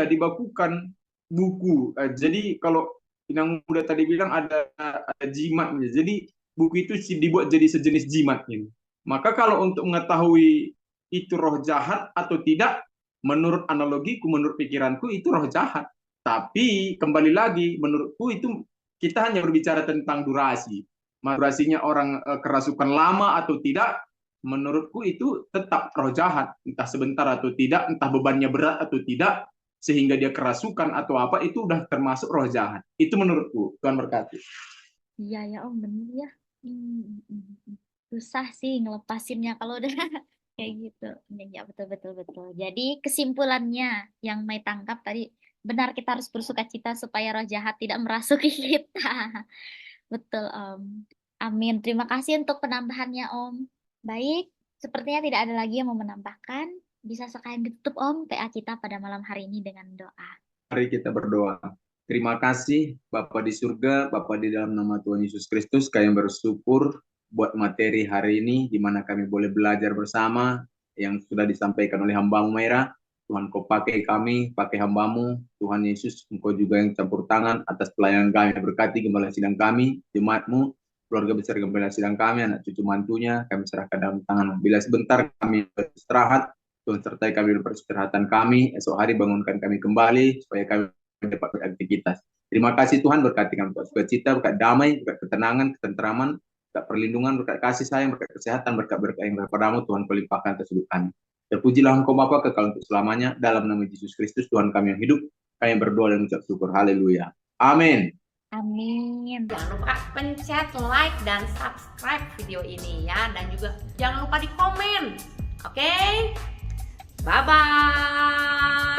dibakukan buku. Jadi kalau yang udah tadi bilang ada jimatnya. Jadi buku itu dibuat jadi sejenis jimat ini. Maka kalau untuk mengetahui itu roh jahat atau tidak, menurut analogiku, menurut pikiranku itu roh jahat. Tapi kembali lagi, menurutku itu kita hanya berbicara tentang durasi. Durasinya orang kerasukan lama atau tidak, menurutku itu tetap roh jahat. Entah sebentar atau tidak, entah bebannya berat atau tidak, sehingga dia kerasukan atau apa, itu udah termasuk roh jahat. Itu menurutku. Tuhan berkati. Iya ya Om, bener ya. Susah sih ngelepasinnya kalau udah kayak gitu. Ya, betul. Jadi kesimpulannya yang Mai tangkap tadi, benar kita harus bersuka cita supaya roh jahat tidak merasuki kita. Betul Om. Amin. Terima kasih untuk penambahannya Om. Baik, sepertinya tidak ada lagi yang mau menambahkan. Bisa sekalian ditutup Om PA kita pada malam hari ini dengan doa. Mari kita berdoa. Terima kasih Bapa di surga, Bapa di dalam nama Tuhan Yesus Kristus, kami bersyukur buat materi hari ini, di mana kami boleh belajar bersama yang sudah disampaikan oleh hamba-Mu Maira. Tuhan, Kau pakai kami, pakai hamba-Mu. Tuhan Yesus, Engkau juga yang campur tangan atas pelayanan kami. Berkati gembala sidang kami, jemaat-Mu, keluarga besar gembala sidang kami, anak cucu mantunya, kami serahkan dalam tangan. Bila sebentar kami beristirahat, Tuhan sertai kami dalam peristirahatan kami. Esok hari bangunkan kami kembali, supaya kami dapat beraktivitas. Terima kasih Tuhan, berkati kami berkat sukacita, berkat damai, berkat ketenangan, ketenteraman, berkat perlindungan, berkat kasih sayang, berkat kesehatan, berkat yang daripada-Mu, Tuhan Kau limpahkan atas hidup kami. Terpujilah Engkau Bapa kekal untuk selamanya, dalam nama Yesus Kristus Tuhan kami yang hidup, kami berdoa dan mengucap syukur. Haleluya. Amin. Amin. Jangan lupa pencet like dan subscribe video ini ya, dan juga jangan lupa di komen. Oke? Bye-bye.